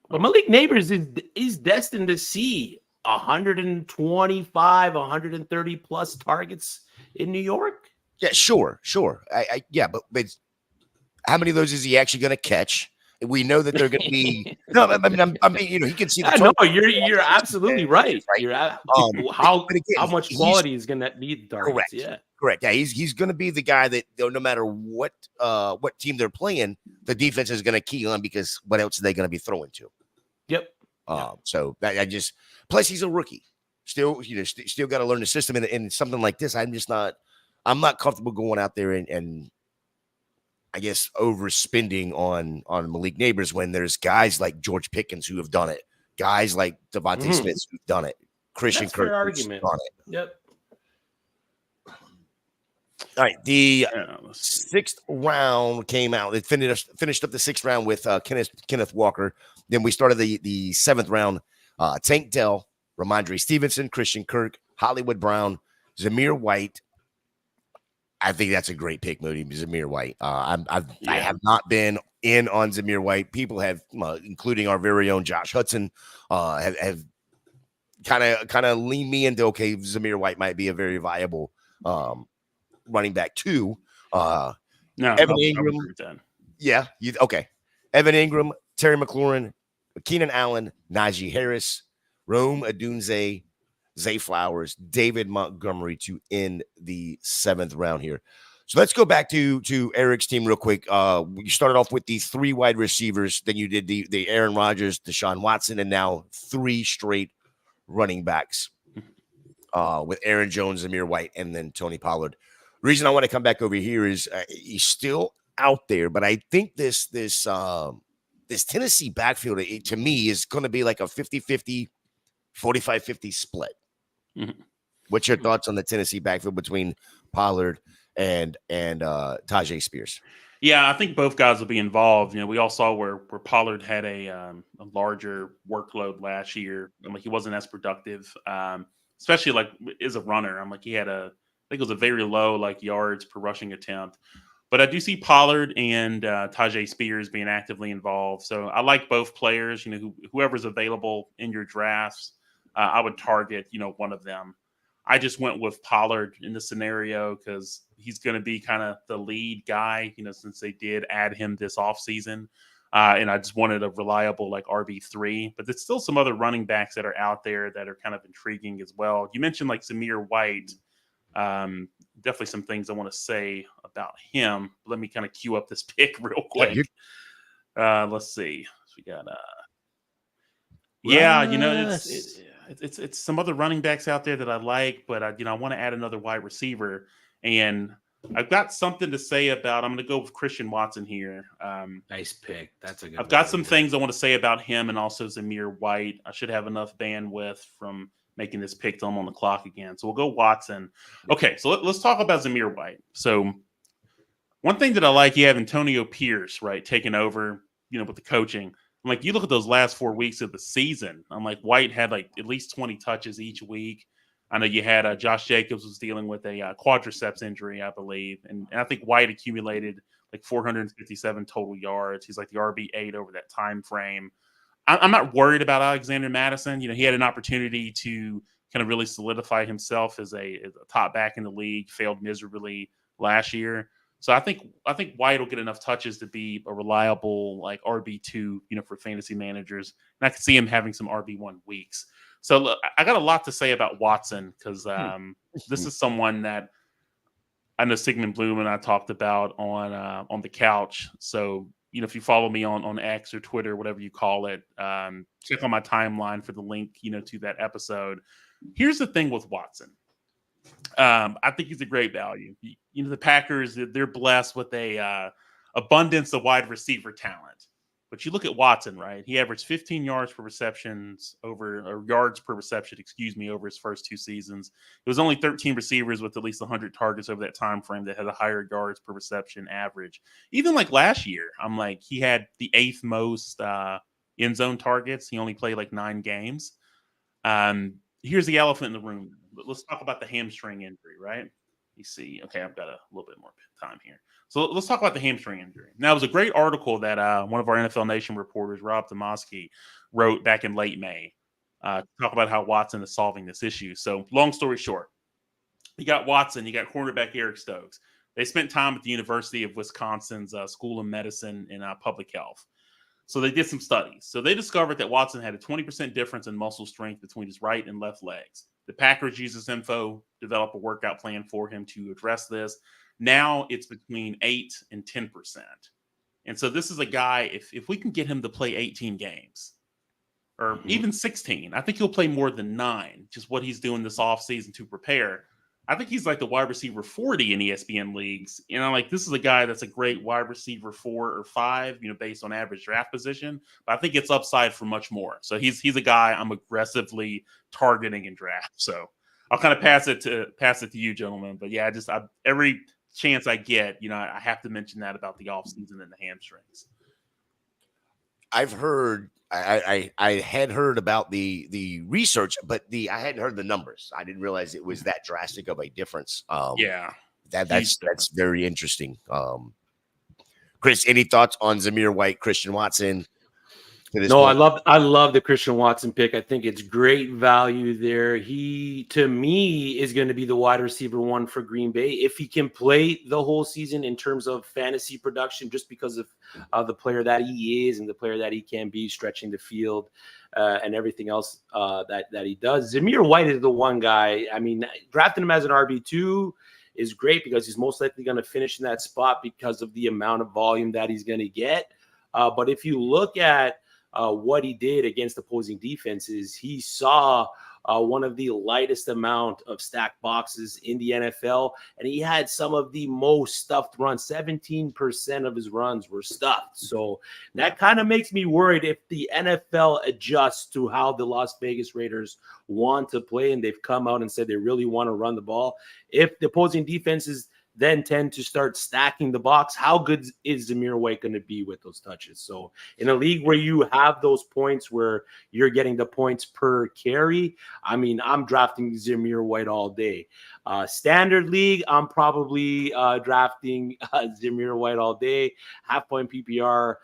But Malik Neighbors is destined to see 125, 130 plus targets in New York. Yeah, sure. Yeah, but how many of those is he actually going to catch? We know that they're going to be. No, I mean, he can see the. No, you're absolutely right. You're how much quality is going to be the targets? Correct. Yeah, he's going to be the guy that no matter what team they're playing, the defense is going to key on because what else are they going to be throwing to? Yep. So I just plus he's a rookie. Still, still got to learn the system and something like this. I'm not comfortable going out there and I guess overspending on Malik Neighbors when there's guys like George Pickens who have done it, guys like Devontae Smith who've done it, Christian Kirk who's done it. Yep. All right, the 6th round came out. It finished up the 6th round with Kenneth Walker. Then we started the 7th round. Tank Dell, Ramondre Stevenson, Christian Kirk, Hollywood Brown, Zamir White. I think that's a great pick, Moody. Zamir White. I have not been in on Zamir White. People have, including our very own Josh Hudson, have kind of leaned me into Zamir White might be a very viable running back too. Evan Ingram. Yeah. Evan Ingram, Terry McLaurin, Keenan Allen, Najee Harris, Rome Odunze, Zay Flowers, David Montgomery to end the 7th round here. So let's go back to Eric's team real quick. You started off with the 3 wide receivers. Then you did the Aaron Rodgers, Deshaun Watson, and now 3 straight running backs with Aaron Jones, Zamir White, and then Tony Pollard. The reason I want to come back over here is he's still out there, but I think this Tennessee backfield to me is going to be like a 50-50, 45-50 split. Mm-hmm. What's your thoughts on the Tennessee backfield between Pollard and Tajay Spears? Yeah, I think both guys will be involved. We all saw where Pollard had a larger workload last year. He wasn't as productive, especially as a runner. He had I think it was a very low yards per rushing attempt. But I do see Pollard and Tajay Spears being actively involved. So I like both players. Whoever's available in your drafts, I would target one of them. I just went with Pollard in this scenario because he's going to be kind of the lead guy, since they did add him this offseason. And I just wanted a reliable like RB3, but there's still some other running backs that are out there that are kind of intriguing as well. You mentioned like Zamir White. Definitely some things I want to say about him. Let me kind of queue up this pick real quick. Let's see. So we got it's some other running backs out there that I like, but I want to add another wide receiver, and I've got something to say about. I'm going to go with Christian Watson here. Nice pick. That's a good. I've got some things I want to say about him, and also Zamir White. I should have enough bandwidth from making this pick till I'm on the clock again. So we'll go Watson. Okay, so let's talk about Zamir White. So one thing that I like, you have Antonio Pierce, right, taking over, with the coaching. I'm like, you look at those last 4 weeks of the season. I'm like, White had like at least 20 touches each week. I know you had Josh Jacobs was dealing with a quadriceps injury, I believe. And I think White accumulated like 457 total yards. He's like the RB8 over that time frame. I'm not worried about Alexander Mattison. He had an opportunity to kind of really solidify himself as a top back in the league, failed miserably last year. So I think White will get enough touches to be a reliable like RB2, for fantasy managers. And I can see him having some RB1 weeks. So look, I got a lot to say about Watson because this is someone that I know Sigmund Bloom and I talked about on the couch. So if you follow me on X or Twitter, whatever you call it, check on my timeline for the link, to that episode. Here's the thing with Watson. I think he's a great value. The Packers, they're blessed with a abundance of wide receiver talent. But you look at Watson, right? He averaged 15 yards per reception over his first 2 seasons. It was only 13 receivers with at least 100 targets over that time frame that had a higher yards per reception average. Even like last year, I'm like, he had the 8th most end zone targets. He only played like 9 games. Here's the elephant in the room. Let's talk about the hamstring injury, right? You see, okay, I've got a little bit more time here. So let's talk about the hamstring injury. Now, it was a great article that one of our NFL Nation reporters, Rob Tomoski, wrote back in late May to talk about how Watson is solving this issue. So long story short, you got Watson, you got cornerback Eric Stokes. They spent time at the University of Wisconsin's School of Medicine and Public Health. So they did some studies. So they discovered that Watson had a 20% difference in muscle strength between his right and left legs. The Packers used this info, developed a workout plan for him to address this. Now it's between 8 and 10%. And so this is a guy, if we can get him to play 18 games or even 16, I think he'll play more than 9, just what he's doing this offseason to prepare. I think he's like the wide receiver 40 in ESPN leagues. Like this is a guy that's a great wide receiver 4 or 5, based on average draft position. But I think it's upside for much more. So he's a guy I'm aggressively targeting in draft. So I'll kind of pass it to you, gentlemen. But yeah, every chance I get, I have to mention that about the offseason and the hamstrings. I've heard. I had heard about the research, but I hadn't heard the numbers. I didn't realize it was that drastic of a difference. That's very interesting. Chris, any thoughts on Zamir White, Christian Watson? No, I love the Christian Watson pick. I think it's great value there. He, to me, is going to be the wide receiver 1 for Green Bay if he can play the whole season in terms of fantasy production, just because of the player that he is and the player that he can be, stretching the field and everything else that he does. Zamir White is the one guy. I mean, drafting him as an RB2 is great because he's most likely going to finish in that spot because of the amount of volume that he's going to get. But if you look at what he did against opposing defenses, he saw one of the lightest amount of stacked boxes in the NFL, and he had some of the most stuffed runs. 17% of his runs were stuffed. So that kind of makes me worried if the NFL adjusts to how the Las Vegas Raiders want to play, and they've come out and said they really want to run the ball. If the opposing defenses then tend to start stacking the box, how good is Zamir White going to be with those touches? So in a league where you have those points where you're getting the points per carry, I mean, I'm drafting Zamir White all day. Standard league, I'm probably drafting Zamir White all day. Half point PPR,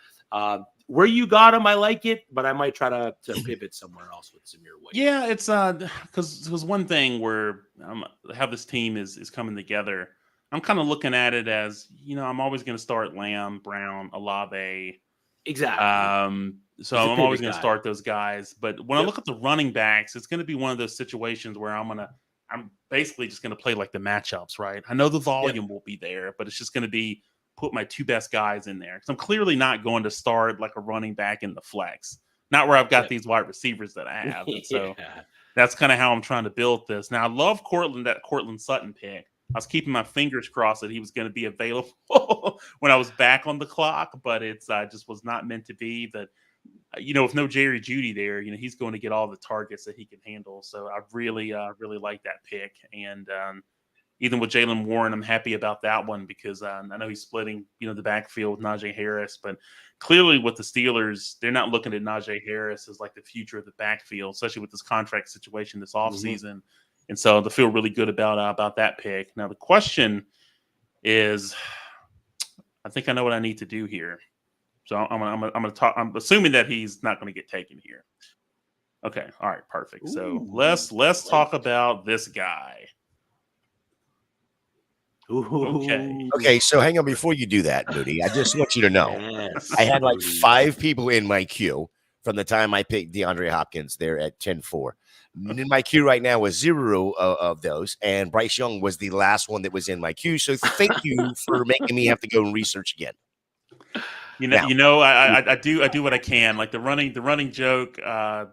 where you got him, I like it, but I might try to pivot somewhere else with Zamir White. Yeah, it's because one thing where how this team is coming together, I'm kind of looking at it as, I'm always going to start Lamb, Brown, Olave. Exactly. So I'm always going to start those guys. But when I look at the running backs, it's going to be one of those situations where I'm basically just going to play like the matchups, right? I know the volume will be there, but it's just going to be put my two best guys in there. Because I'm clearly not going to start like a running back in the flex. Not where I've got these wide receivers that I have. And so that's kind of how I'm trying to build this. Now, I love that Cortland Sutton pick. I was keeping my fingers crossed that he was going to be available when I was back on the clock, but it's just was not meant to be. That, with no Jerry Jeudy there, he's going to get all the targets that he can handle. So I really like that pick. And even with Jaylen Warren, I'm happy about that one because I know he's splitting, the backfield with Najee Harris. But clearly with the Steelers, they're not looking at Najee Harris as like the future of the backfield, especially with this contract situation this offseason. And so they feel really good about that pick. Now the question is, I think I know what I need to do here. So I'm gonna talk. I'm assuming that he's not going to get taken here. Okay, all right, perfect. So let's talk about this guy. Okay, so hang on before you do that, Moody. I just want you to know I had like 5 people in my queue from the time I picked DeAndre Hopkins there at 10-4. In my queue right now was 0 of those, and Bryce Young was the last one that was in my queue. So thank you for making me have to go and research again. I do what I can. Like the running joke at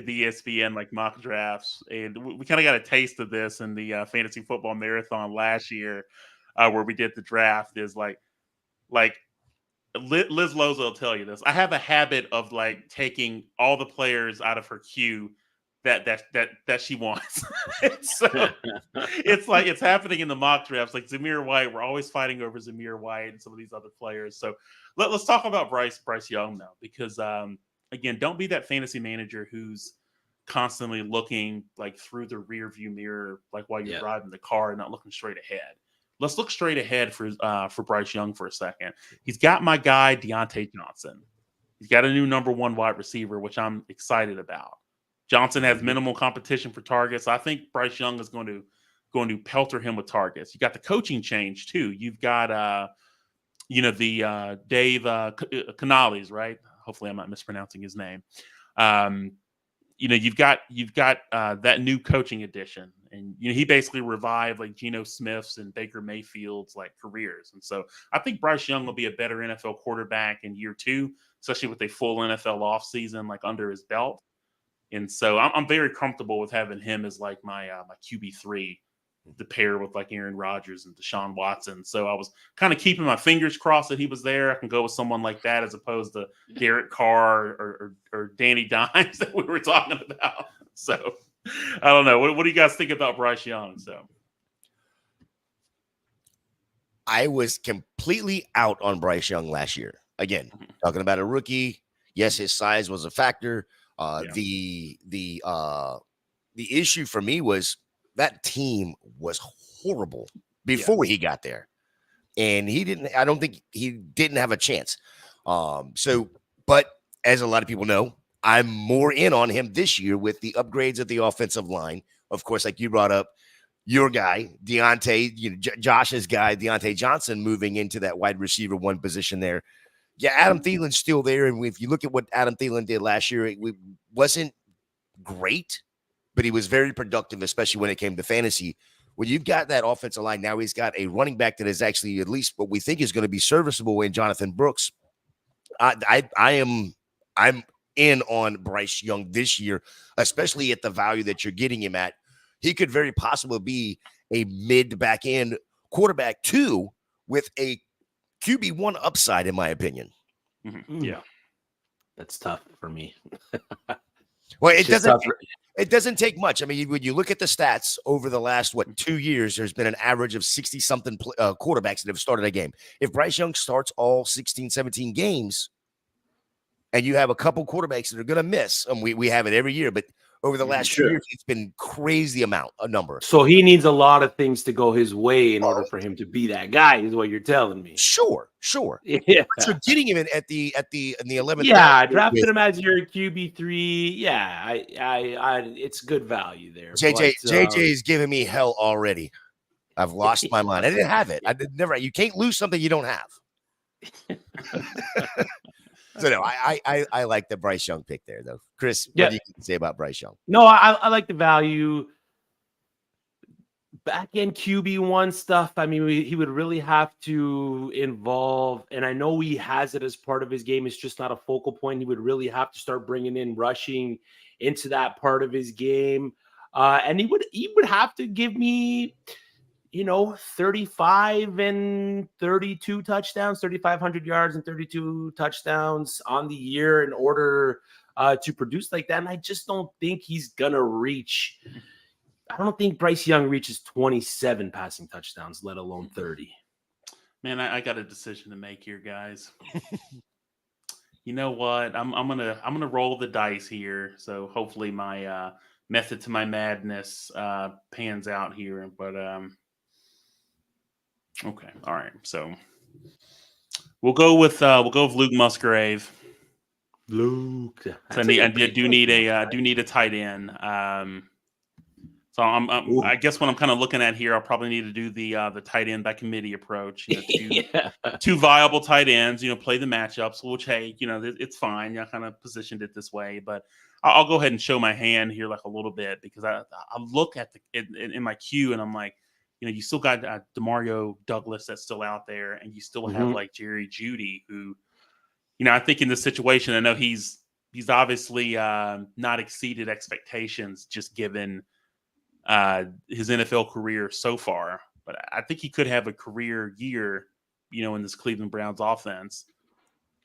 the ESPN like mock drafts, and we kind of got a taste of this in the fantasy football marathon last year, where we did the draft. Is like Liz Loza will tell you this. I have a habit of like taking all the players out of her queue that she wants. So it's like it's happening in the mock drafts. Like Zamir White, we're always fighting over Zamir White and some of these other players. So let's talk about Bryce Young now, because again, don't be that fantasy manager who's constantly looking like through the rear view mirror, like while you're driving the car and not looking straight ahead. Let's look straight ahead for Bryce Young for a second. He's got my guy Deontay Johnson. He's got a new number 1 wide receiver, which I'm excited about. Johnson has minimal competition for targets. I think Bryce Young is going to pelter him with targets. You got the coaching change too. You've got the Dave Canales, right? Hopefully I'm not mispronouncing his name. You've got that new coaching addition, and he basically revived like Geno Smith's and Baker Mayfield's like careers. And so I think Bryce Young will be a better NFL quarterback in year 2, especially with a full NFL offseason like under his belt. And so I'm very comfortable with having him as like my QB3 to pair with like Aaron Rodgers and Deshaun Watson. So I was kind of keeping my fingers crossed that he was there. I can go with someone like that as opposed to Derek Carr or Danny Dimes that we were talking about. So I don't know. What do you guys think about Bryce Young? So I was completely out on Bryce Young last year. Again, talking about a rookie. Yes, his size was a factor. The issue for me was that team was horrible before he got there, and I don't think he didn't have a chance. But as a lot of people know, I'm more in on him this year with the upgrades of the offensive line. Of course, like you brought up, your guy, Deontay, Josh's guy, Deontay Johnson, moving into that wide receiver 1 position there. Yeah, Adam Thielen's still there. And if you look at what Adam Thielen did last year, it wasn't great, but he was very productive, especially when it came to fantasy. When you've got that offensive line, now he's got a running back that is actually at least what we think is going to be serviceable in Jonathan Brooks. I'm in on Bryce Young this year, especially at the value that you're getting him at. He could very possibly be a mid back end quarterback 2 with a QB1 upside, in my opinion. Yeah, that's tough for me. Well, it doesn't take much. I mean, when you look at the stats over the last 2 years, there's been an average of 60 something quarterbacks that have started a game. If Bryce Young starts all 16, 17 games, and you have a couple quarterbacks that are going to miss, and we have it every year, but over the last few years. It's been crazy a number. So he needs a lot of things to go his way in order for him to be that guy, is what you're telling me. Sure. Yeah. But you're getting him in the 11th. Yeah, drafted him as your QB3. Yeah, I it's good value there. JJ is giving me hell already. I've lost my mind. I didn't have it. I did never. You can't lose something you don't have. So no, I like the Bryce Young pick there, though. Chris, what do you say about Bryce Young? No, I like the value. Back end QB1 stuff. I mean, he would really have to involve, and I know he has it as part of his game. It's just not a focal point. He would really have to start bringing in rushing into that part of his game, and he would have to give me, 35 and 32 touchdowns, 3,500 yards and 32 touchdowns on the year in order to produce like that. And I just don't think he's gonna reach. I don't think Bryce Young reaches 27 passing touchdowns, let alone 30. Man, I got a decision to make here, guys. You know what? I'm gonna roll the dice here. So hopefully my method to my madness pans out here. But okay, all right. So we'll go with Luke Musgrave. Luke. So I do need a tight end. So I guess what I'm kind of looking at here, I'll probably need to do the tight end by committee approach. Two viable tight ends, play the matchups, which, hey, it's fine. I kind of positioned it this way, but I'll go ahead and show my hand here like a little bit, because I look at in my queue and I'm like, you still got DeMario Douglas that's still out there, and you still have like Jerry Jeudy, who, I think in this situation, I know he's obviously not exceeded expectations just given his NFL career so far, but I think he could have a career year, in this Cleveland Browns offense.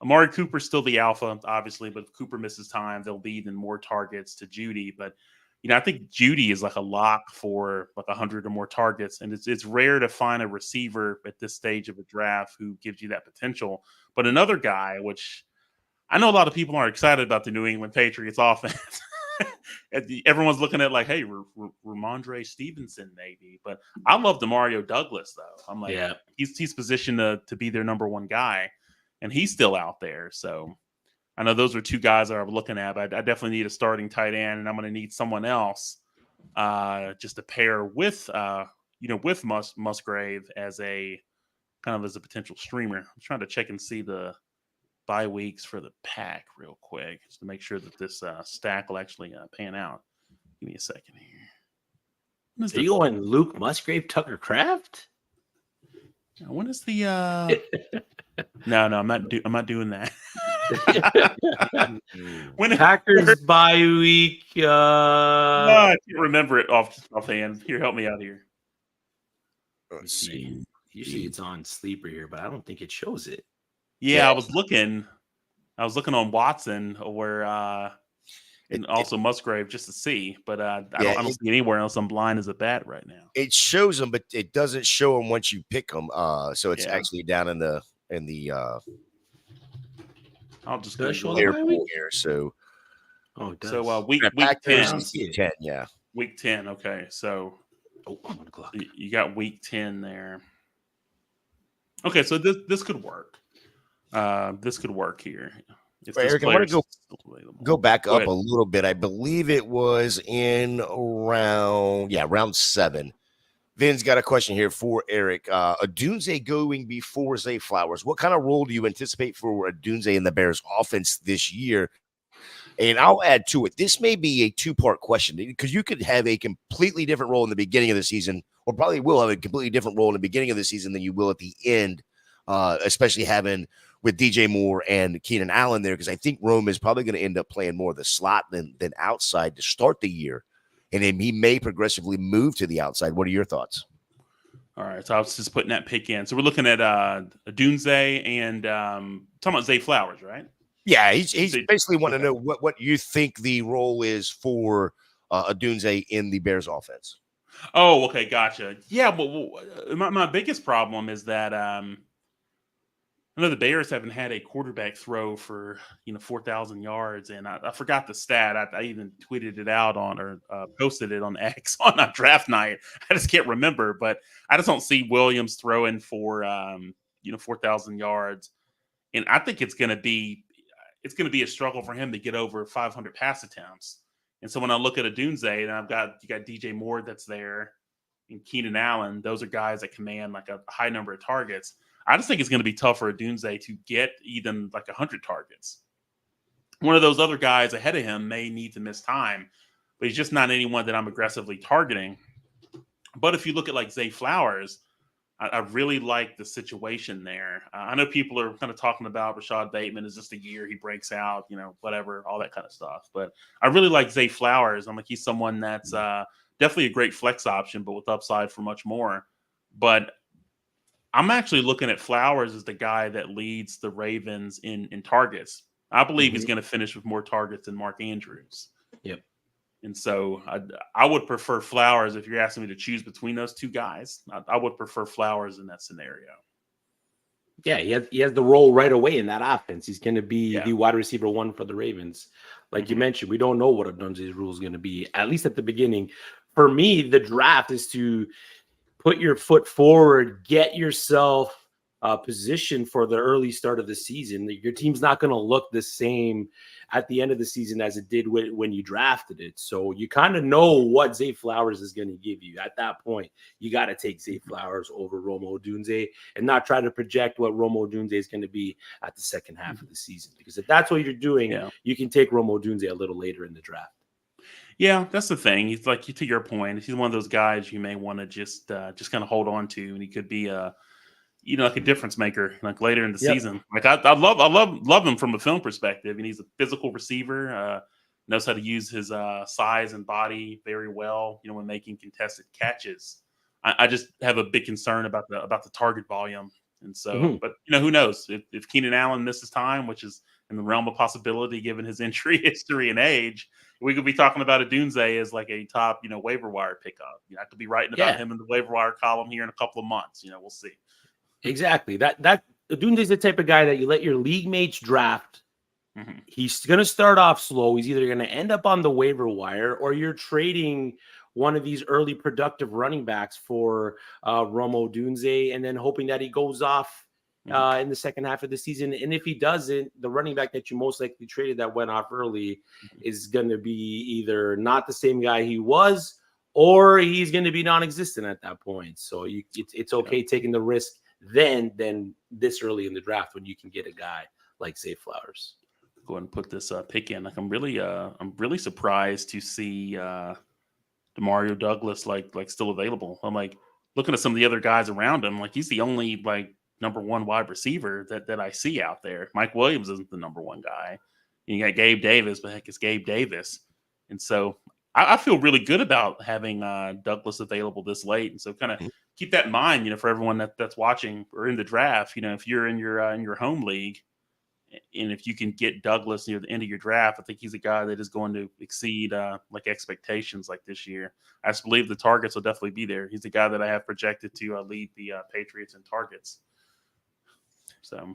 Amari Cooper's still the alpha, obviously, but if Cooper misses time, there'll be even more targets to Jeudy. But, I think Jeudy is like a lock for like 100 or more targets, and it's rare to find a receiver at this stage of a draft who gives you that potential. But another guy, which I know a lot of people are excited about the New England Patriots offense. Everyone's looking at like, hey, Ramondre Stevenson maybe, but I love DeMario Douglas though. I'm like, he's positioned to be their number one guy, and he's still out there. So I know those are two guys that I'm looking at, but I definitely need a starting tight end, and I'm going to need someone else just to pair with with Musgrave as a potential streamer. I'm trying to check and see the bye weeks for the pack real quick, just to make sure that this stack will actually pan out. Give me a second here. Are you going Luke Musgrave, Tucker Kraft? When is the No, I'm not doing that. When Packers bye week. I can't remember it offhand. Here, help me out here. Let's see. Usually it's on Sleeper here, but I don't think it shows it. Yeah, I was looking on Watson and also Musgrave just to see, but I don't see anywhere else I'm blind as a bat right now. It shows them, but it doesn't show them once you pick them. So it's actually down in the I'll just go here. So week 10. 10, yeah. Week 10, okay. So 1 o'clock. You got week 10 there. Okay, so this could work. This could work here. Eric, I want to go back up a little bit. I believe it was in round 7. Vin's got a question here for Eric. Odunze going before Zay Flowers. What kind of role do you anticipate for Odunze in the Bears offense this year? And I'll add to it. This may be a 2-part question, because you could have a completely different role in the beginning of the season, or probably will have a completely different role in the beginning of the season than you will at the end, especially having with DJ Moore and Keenan Allen there, because I think Rome is probably going to end up playing more of the slot than outside to start the year. And then he may progressively move to the outside. What are your thoughts? All right, so I was just putting that pick in. So we're looking at Odunze and talking about Zay Flowers, right? Yeah, he's basically wanting to know what you think the role is for Odunze in the Bears offense. Oh, okay, gotcha. Yeah, but my biggest problem is that I know the Bears haven't had a quarterback throw for 4,000 yards, and I forgot the stat. I even tweeted it out on or posted it on X on a draft night. I just can't remember, but I just don't see Williams throwing for 4,000 yards, and I think it's going to be a struggle for him to get over 500 pass attempts. And so when I look at Odunze, and you got DJ Moore that's there, and Keenan Allen, those are guys that command like a high number of targets. I just think it's going to be tough for Odunze to get even like 100 targets. One of those other guys ahead of him may need to miss time, but he's just not anyone that I'm aggressively targeting. But if you look at like Zay Flowers, I really like the situation there. I know people are kind of talking about Rashad Bateman is just a year he breaks out, whatever, all that kind of stuff. But I really like Zay Flowers. I'm like, he's someone that's definitely a great flex option, but with upside for much more. But I'm actually looking at Flowers as the guy that leads the Ravens in targets. I believe he's going to finish with more targets than Mark Andrews. Yep. And so I would prefer Flowers if you're asking me to choose between those two guys. I would prefer Flowers in that scenario. Yeah, he has the role right away in that offense. He's going to be the wide receiver one for the Ravens. Like you mentioned, we don't know what Odunze's rule is going to be, at least at the beginning. For me, the draft is to put your foot forward, get yourself positioned for the early start of the season. Your team's not going to look the same at the end of the season as it did when you drafted it. So you kind of know what Zay Flowers is going to give you. At that point, you got to take Zay Flowers over Rome Odunze and not try to project what Rome Odunze is going to be at the second half of the season. Because if that's what you're doing, you can take Rome Odunze a little later in the draft. Yeah, that's the thing. He's like, to your point, he's one of those guys you may want to just kind of hold on to, and he could be like a difference maker like later in the season. Like I love him from a film perspective, and he's a physical receiver, knows how to use his size and body very well. When making contested catches. I just have a big concern about the target volume, and so, but who knows if Keenan Allen misses time, which is in the realm of possibility given his injury history and age. We could be talking about Odunze as like a top, waiver wire pickup. I could be writing about him in the waiver wire column here in a couple of months. We'll see. Exactly. That Odunze is the type of guy that you let your league mates draft. He's going to start off slow. He's either going to end up on the waiver wire, or you're trading one of these early productive running backs for Rome Odunze, and then hoping that he goes off in the second half of the season. And if he doesn't, the running back that you most likely traded that went off early is going to be either not the same guy he was, or he's going to be non-existent at that point. So it's okay taking the risk then this early in the draft when you can get a guy like Zay Flowers. Go ahead and put this pick in. Like I'm really surprised to see Demario Douglas like still available. I'm like looking at some of the other guys around him. Like he's the only like number one wide receiver that I see out there. Mike Williams isn't the number one guy. You got Gabe Davis, but heck, it's Gabe Davis. And so I feel really good about having Douglas available this late. And so kind of keep that in mind, for everyone that's watching or in the draft, if you're in your home league, and if you can get Douglas near the end of your draft, I think he's a guy that is going to exceed like expectations like this year. I just believe the targets will definitely be there. He's the guy that I have projected to lead the Patriots in targets. So,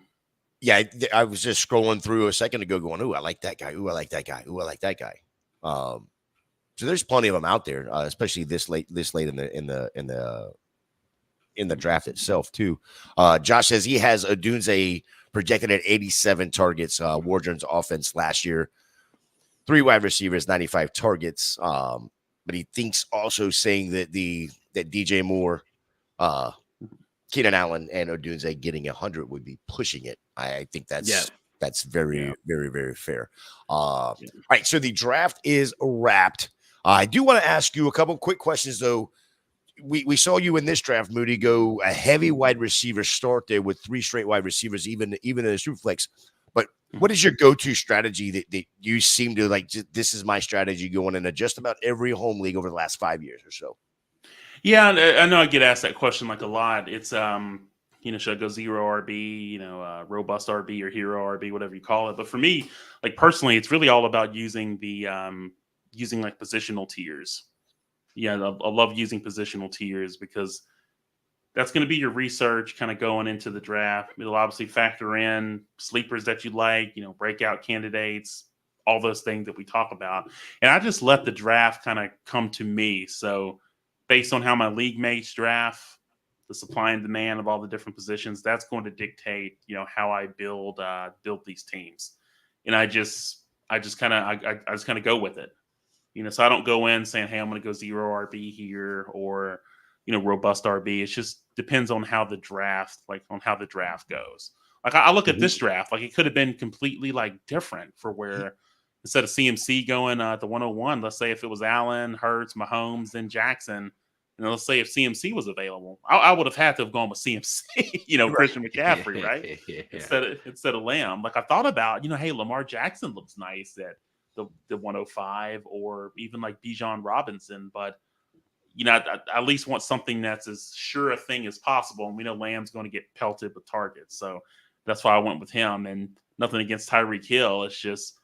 yeah, I was just scrolling through a second ago going, ooh, I like that guy. Ooh, I like that guy. Ooh, I like that guy. So there's plenty of them out there, especially this late in the draft itself too. Josh says he has Odunze projected at 87 targets. Wardrone's offense last year, 3 wide receivers, 95 targets. But he thinks also saying that that DJ Moore, Keenan Allen, and Odunze getting 100 would be pushing it. I think that's very, very, very fair. All right, so the draft is wrapped. I do want to ask you a couple quick questions, though. We saw you in this draft, Moody, go a heavy wide receiver start there with 3 straight wide receivers, even in a super flex. But what is your go-to strategy that you seem to like? This is my strategy going into just about every home league over the last 5 years or so. Yeah, I know I get asked that question like a lot. It's should I go zero RB, robust RB or hero RB, whatever you call it. But for me, like personally, it's really all about using the using like positional tiers. Yeah, I love using positional tiers because that's going to be your research kind of going into the draft. It'll obviously factor in sleepers that you like, breakout candidates, all those things that we talk about. And I just let the draft kind of come to me. So based on how my league mates draft, the supply and demand of all the different positions, that's going to dictate, how I build these teams. And I just kind of go with it. So I don't go in saying, hey, I'm going to go 0 RB here or, robust RB. It just depends on how the draft goes. Like I look at this draft, like it could have been completely like different for where instead of CMC going at the 101, let's say if it was Allen, Hurts, Mahomes, then Jackson, and let's say if CMC was available, I would have had to have gone with CMC, Christian McCaffrey, right? Instead of Lamb. Like I thought about, hey, Lamar Jackson looks nice at the 105 or even like Bijan Robinson, but I at least want something that's as sure a thing as possible. And we know Lamb's going to get pelted with targets. So that's why I went with him. And nothing against Tyreek Hill. It's just,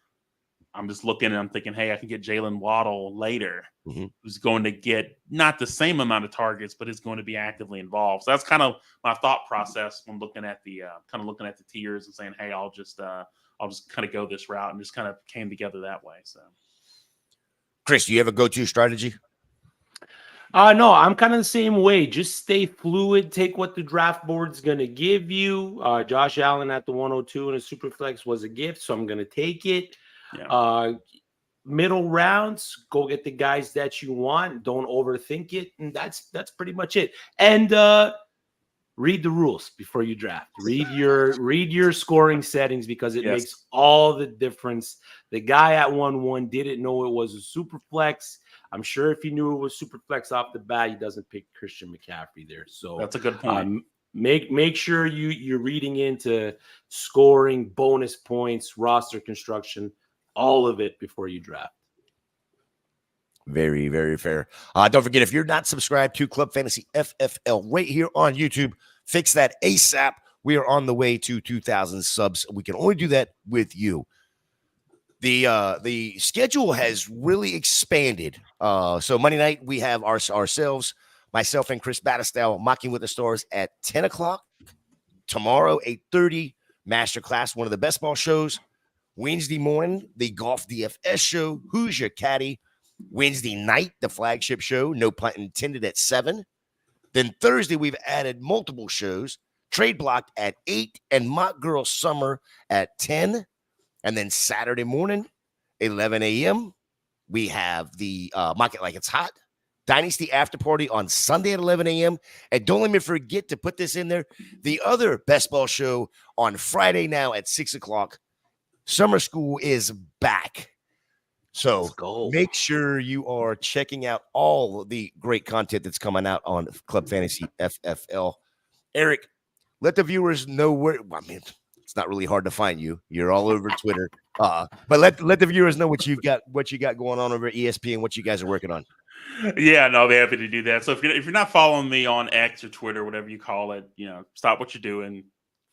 I'm just looking and I'm thinking, hey, I can get Jalen Waddle later, who's going to get not the same amount of targets, but is going to be actively involved. So that's kind of my thought process when looking at the tiers and saying, hey, I'll just kind of go this route, and just kind of came together that way. So, Chris, do you have a go-to strategy? No, I'm kind of the same way. Just stay fluid. Take what the draft board's going to give you. Josh Allen at the 102 in a super flex was a gift, so I'm going to take it. Yeah. Middle rounds, go get the guys that you want. Don't overthink it, and that's pretty much it. And read the rules before you draft. Read your scoring settings, because it makes all the difference. The guy at 1-1 didn't know it was a super flex. I'm sure if he knew it was super flex off the bat, he doesn't pick Christian McCaffrey there. So that's a good point. Make sure you're reading into scoring, bonus points, roster construction, all of it before you draft. Very, very fair. Don't forget, if you're not subscribed to Club Fantasy FFL right here on YouTube, fix that ASAP. We are on the way to 2,000 subs. We can only do that with you. The schedule has really expanded. So Monday night, we have ourselves, myself and Chris Battistow, Mocking with the Stars at 10 o'clock. Tomorrow, 8:30, Masterclass, one of the best ball shows. Wednesday morning, the Golf DFS show, Who's Your Caddy? Wednesday night, the flagship show, no pun intended, at 7. Then Thursday, we've added multiple shows, Trade Block at 8 and Mock Girl Summer at 10. And then Saturday morning, 11 a.m., we have the Mock It Like It's Hot Dynasty After Party on Sunday at 11 a.m. And don't let me forget to put this in there, the other best ball show on Friday now at 6 o'clock. Summer school is back. So make sure you are checking out all the great content that's coming out on Club Fantasy FFL. Eric, let the viewers know where, it's not really hard to find you. You're all over Twitter. But let the viewers know what you got going on over at ESPN, what you guys are working on. Yeah, no, I'll be happy to do that. So if you're not following me on X or Twitter, whatever you call it, stop what you're doing.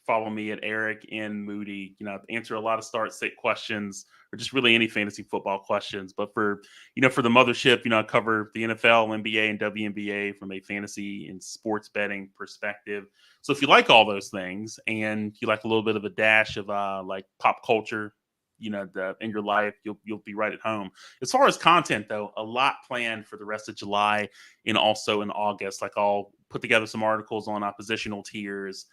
Follow me at Eric N. Moody. Answer a lot of start-sit questions or just really any fantasy football questions. But for the mothership, I cover the NFL, NBA, and WNBA from a fantasy and sports betting perspective. So if you like all those things and you like a little bit of a dash of like pop culture, in your life, you'll be right at home. As far as content, though, a lot planned for the rest of July and also in August. Like I'll put together some articles on oppositional tiers,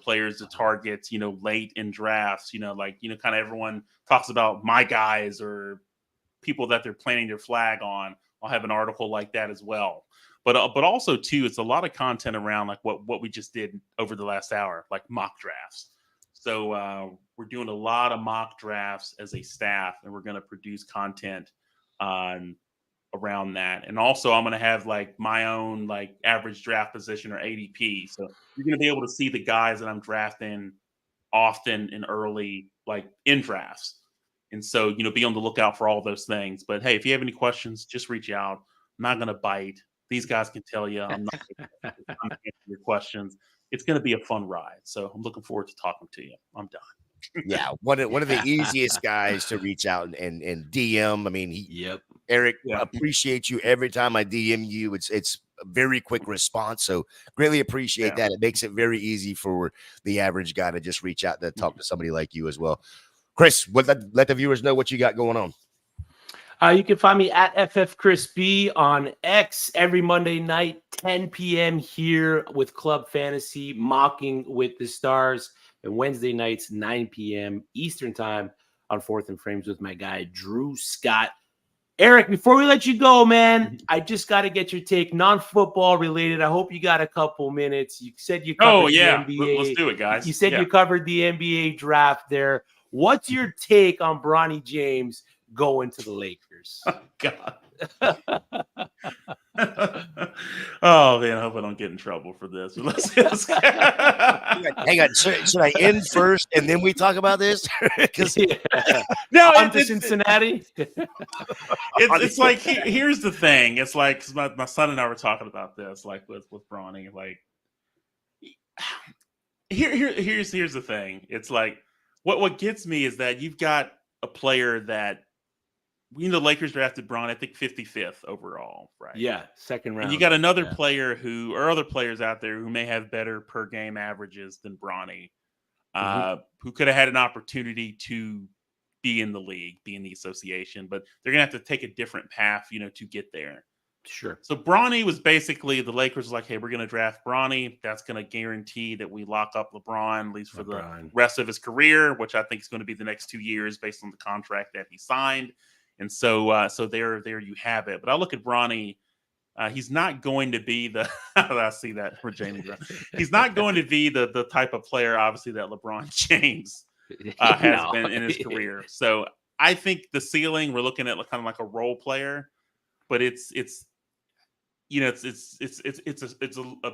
players to target, late in drafts, kind of everyone talks about my guys or people that they're planting their flag on. I'll have an article like that as well. But also too, it's a lot of content around like what we just did over the last hour, like mock drafts. So we're doing a lot of mock drafts as a staff, and we're going to produce content around that. And also I'm going to have like my own like average draft position or ADP. So you're going to be able to see the guys that I'm drafting often and early, like in drafts. And so, be on the lookout for all those things. But hey, if you have any questions, just reach out. I'm not going to bite. These guys can tell you I'm not going to answer your questions. It's going to be a fun ride. So I'm looking forward to talking to you. I'm done. Yeah. One of the easiest guys to reach out and DM. Eric, appreciate you every time I DM you. It's a very quick response. So greatly appreciate that. It makes it very easy for the average guy to just reach out and talk to somebody like you as well. Chris, let the viewers know what you got going on. You can find me at FF Chris B on X every Monday night, 10 p.m. here with Club Fantasy, Mocking with the Stars, and Wednesday nights, 9 p.m. Eastern Time on Fourth and Frames with my guy, Drew Scott. Eric, before we let you go, man, I just got to get your take, non-football related. I hope you got a couple minutes. You said you covered the NBA. Let's do it, guys. You said you covered the NBA draft there. What's your take on Bronny James going to the Lakers? Oh, God. Oh, man, I hope I don't get in trouble for this. Hang on. Should I end first and then we talk about this? No, on to Cincinnati. It's like, here's the thing. It's like my son and I were talking about this, like with Bronny. Like, here's the thing. It's like what gets me is that you've got a player that, the Lakers drafted Bron, I think 55th overall, right? Yeah, second round. And you got another player or other players out there who may have better per game averages than Bronny, who could have had an opportunity to be in the league, be in the association, but they're gonna have to take a different path, to get there. Sure. So Bronny was basically, the Lakers were like, hey, we're gonna draft Bronny. That's gonna guarantee that we lock up LeBron, at least for the rest of his career, which I think is going to be the next 2 years based on the contract that he signed. And so there you have it. But I look at Bronny. He's not going to be the I see that for Jamie Brown. He's not going to be the type of player, obviously, that LeBron James has been in his career. So I think the ceiling, we're looking at kind of like a role player, but it's a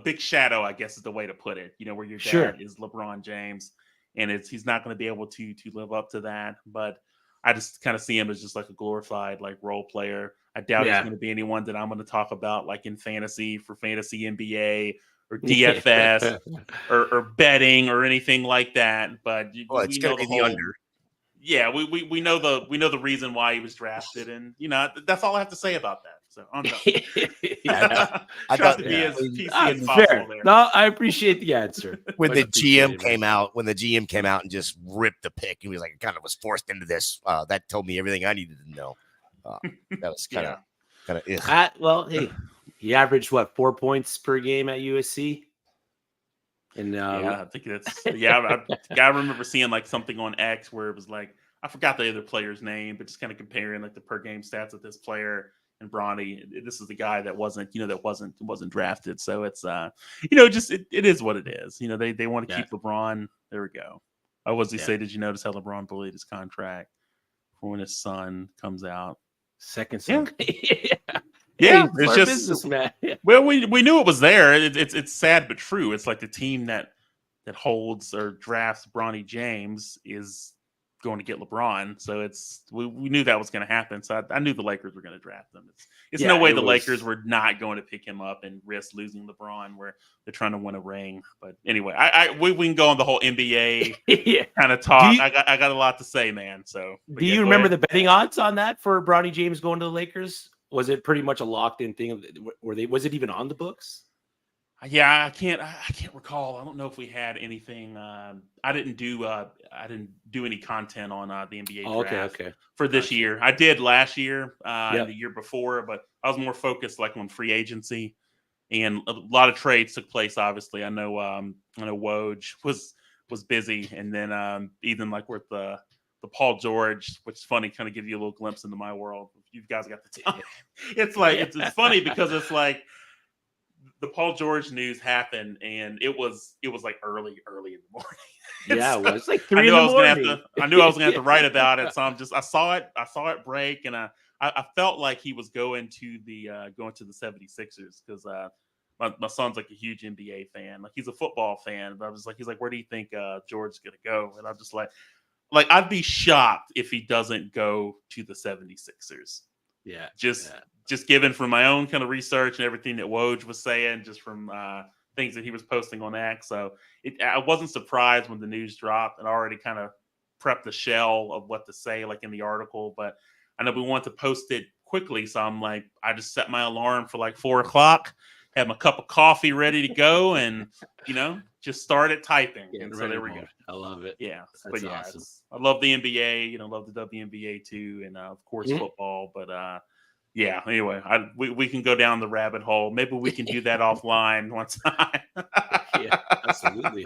big shadow, I guess is the way to put it. Where your dad is LeBron James, and he's not going to be able to live up to that. But I just kind of see him as just like a glorified like role player. I doubt he's going to be anyone that I'm going to talk about like in fantasy for fantasy NBA or DFS or betting or anything like that. But it's going to be the under. Yeah, we know the reason why he was drafted, and that's all I have to say about that. So I'm done. I thought to be as PC as possible there. No, I appreciate the answer. When the GM came out and just ripped the pick, he was like, I kind of was forced into this. That told me everything I needed to know. That was kind of well, hey, he averaged 4 points per game at USC. And I think that's I remember seeing like something on X where it was like, I forgot the other player's name, but just kind of comparing like the per game stats of this player and Bronny. This is the guy that wasn't drafted. So it's just it is what it is. They want to keep LeBron. There we go. I was to say, did you notice how LeBron bullied his contract for when his son comes out? Second son. Yeah, it's just businessman. Well, we knew it was there. It's sad but true. It's like the team that holds or drafts Bronny James is going to get LeBron. So we knew that was going to happen. So I knew the Lakers were going to draft him. It's no way the Lakers were not going to pick him up and risk losing LeBron where they're trying to win a ring. But anyway, we can go on the whole NBA kind of talk. I got a lot to say, man. So do you remember the betting odds on that for Bronny James going to the Lakers? Was it pretty much a locked in thing? Was it even on the books? Yeah, I can't recall. I don't know if we had anything. I didn't do any content on the NBA draft for this year. I did last year, and the year before, but I was more focused like on free agency, and a lot of trades took place. Obviously, I know Woj was busy, and then even like with the Paul George, which is funny, kind of give you a little glimpse into my world. You guys got the time. It's like it's funny because it's like the Paul George news happened, and it was like early in the morning. Yeah, it was like 3 in the morning. I knew I was gonna have to write about it, so I saw it break, and I felt like he was going to the 76ers because my son's like a huge NBA fan. Like he's a football fan, but I was like, he's like, where do you think George's gonna go? And I'm just like I'd be shocked if he doesn't go to the 76ers. Yeah. Just given from my own kind of research and everything that Woj was saying, just from things that he was posting on X. So I wasn't surprised when the news dropped and already kind of prepped the shell of what to say, like in the article. But I know we want to post it quickly. So I'm like, I just set my alarm for like 4:00 have my cup of coffee ready to go, and just started typing. Getting And so ready there we mode. go. I love it. Yeah, That's but yeah, awesome. I love the NBA. Love the WNBA too, and of course football. But yeah. Anyway, we can go down the rabbit hole. Maybe we can do that offline one time. Yeah, absolutely.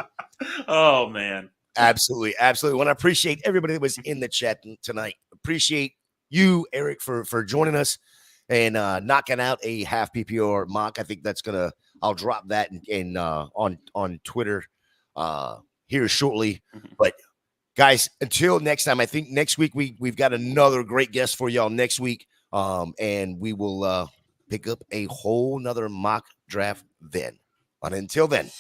Oh man. Absolutely. Absolutely. Want to appreciate everybody that was in the chat tonight. Appreciate you, Eric, for joining us and knocking out a half PPR mock. I think I'll drop that on Twitter here shortly. But guys, until next time, I think next week we've got another great guest for y'all next week. And we will pick up a whole nother mock draft then. But until then.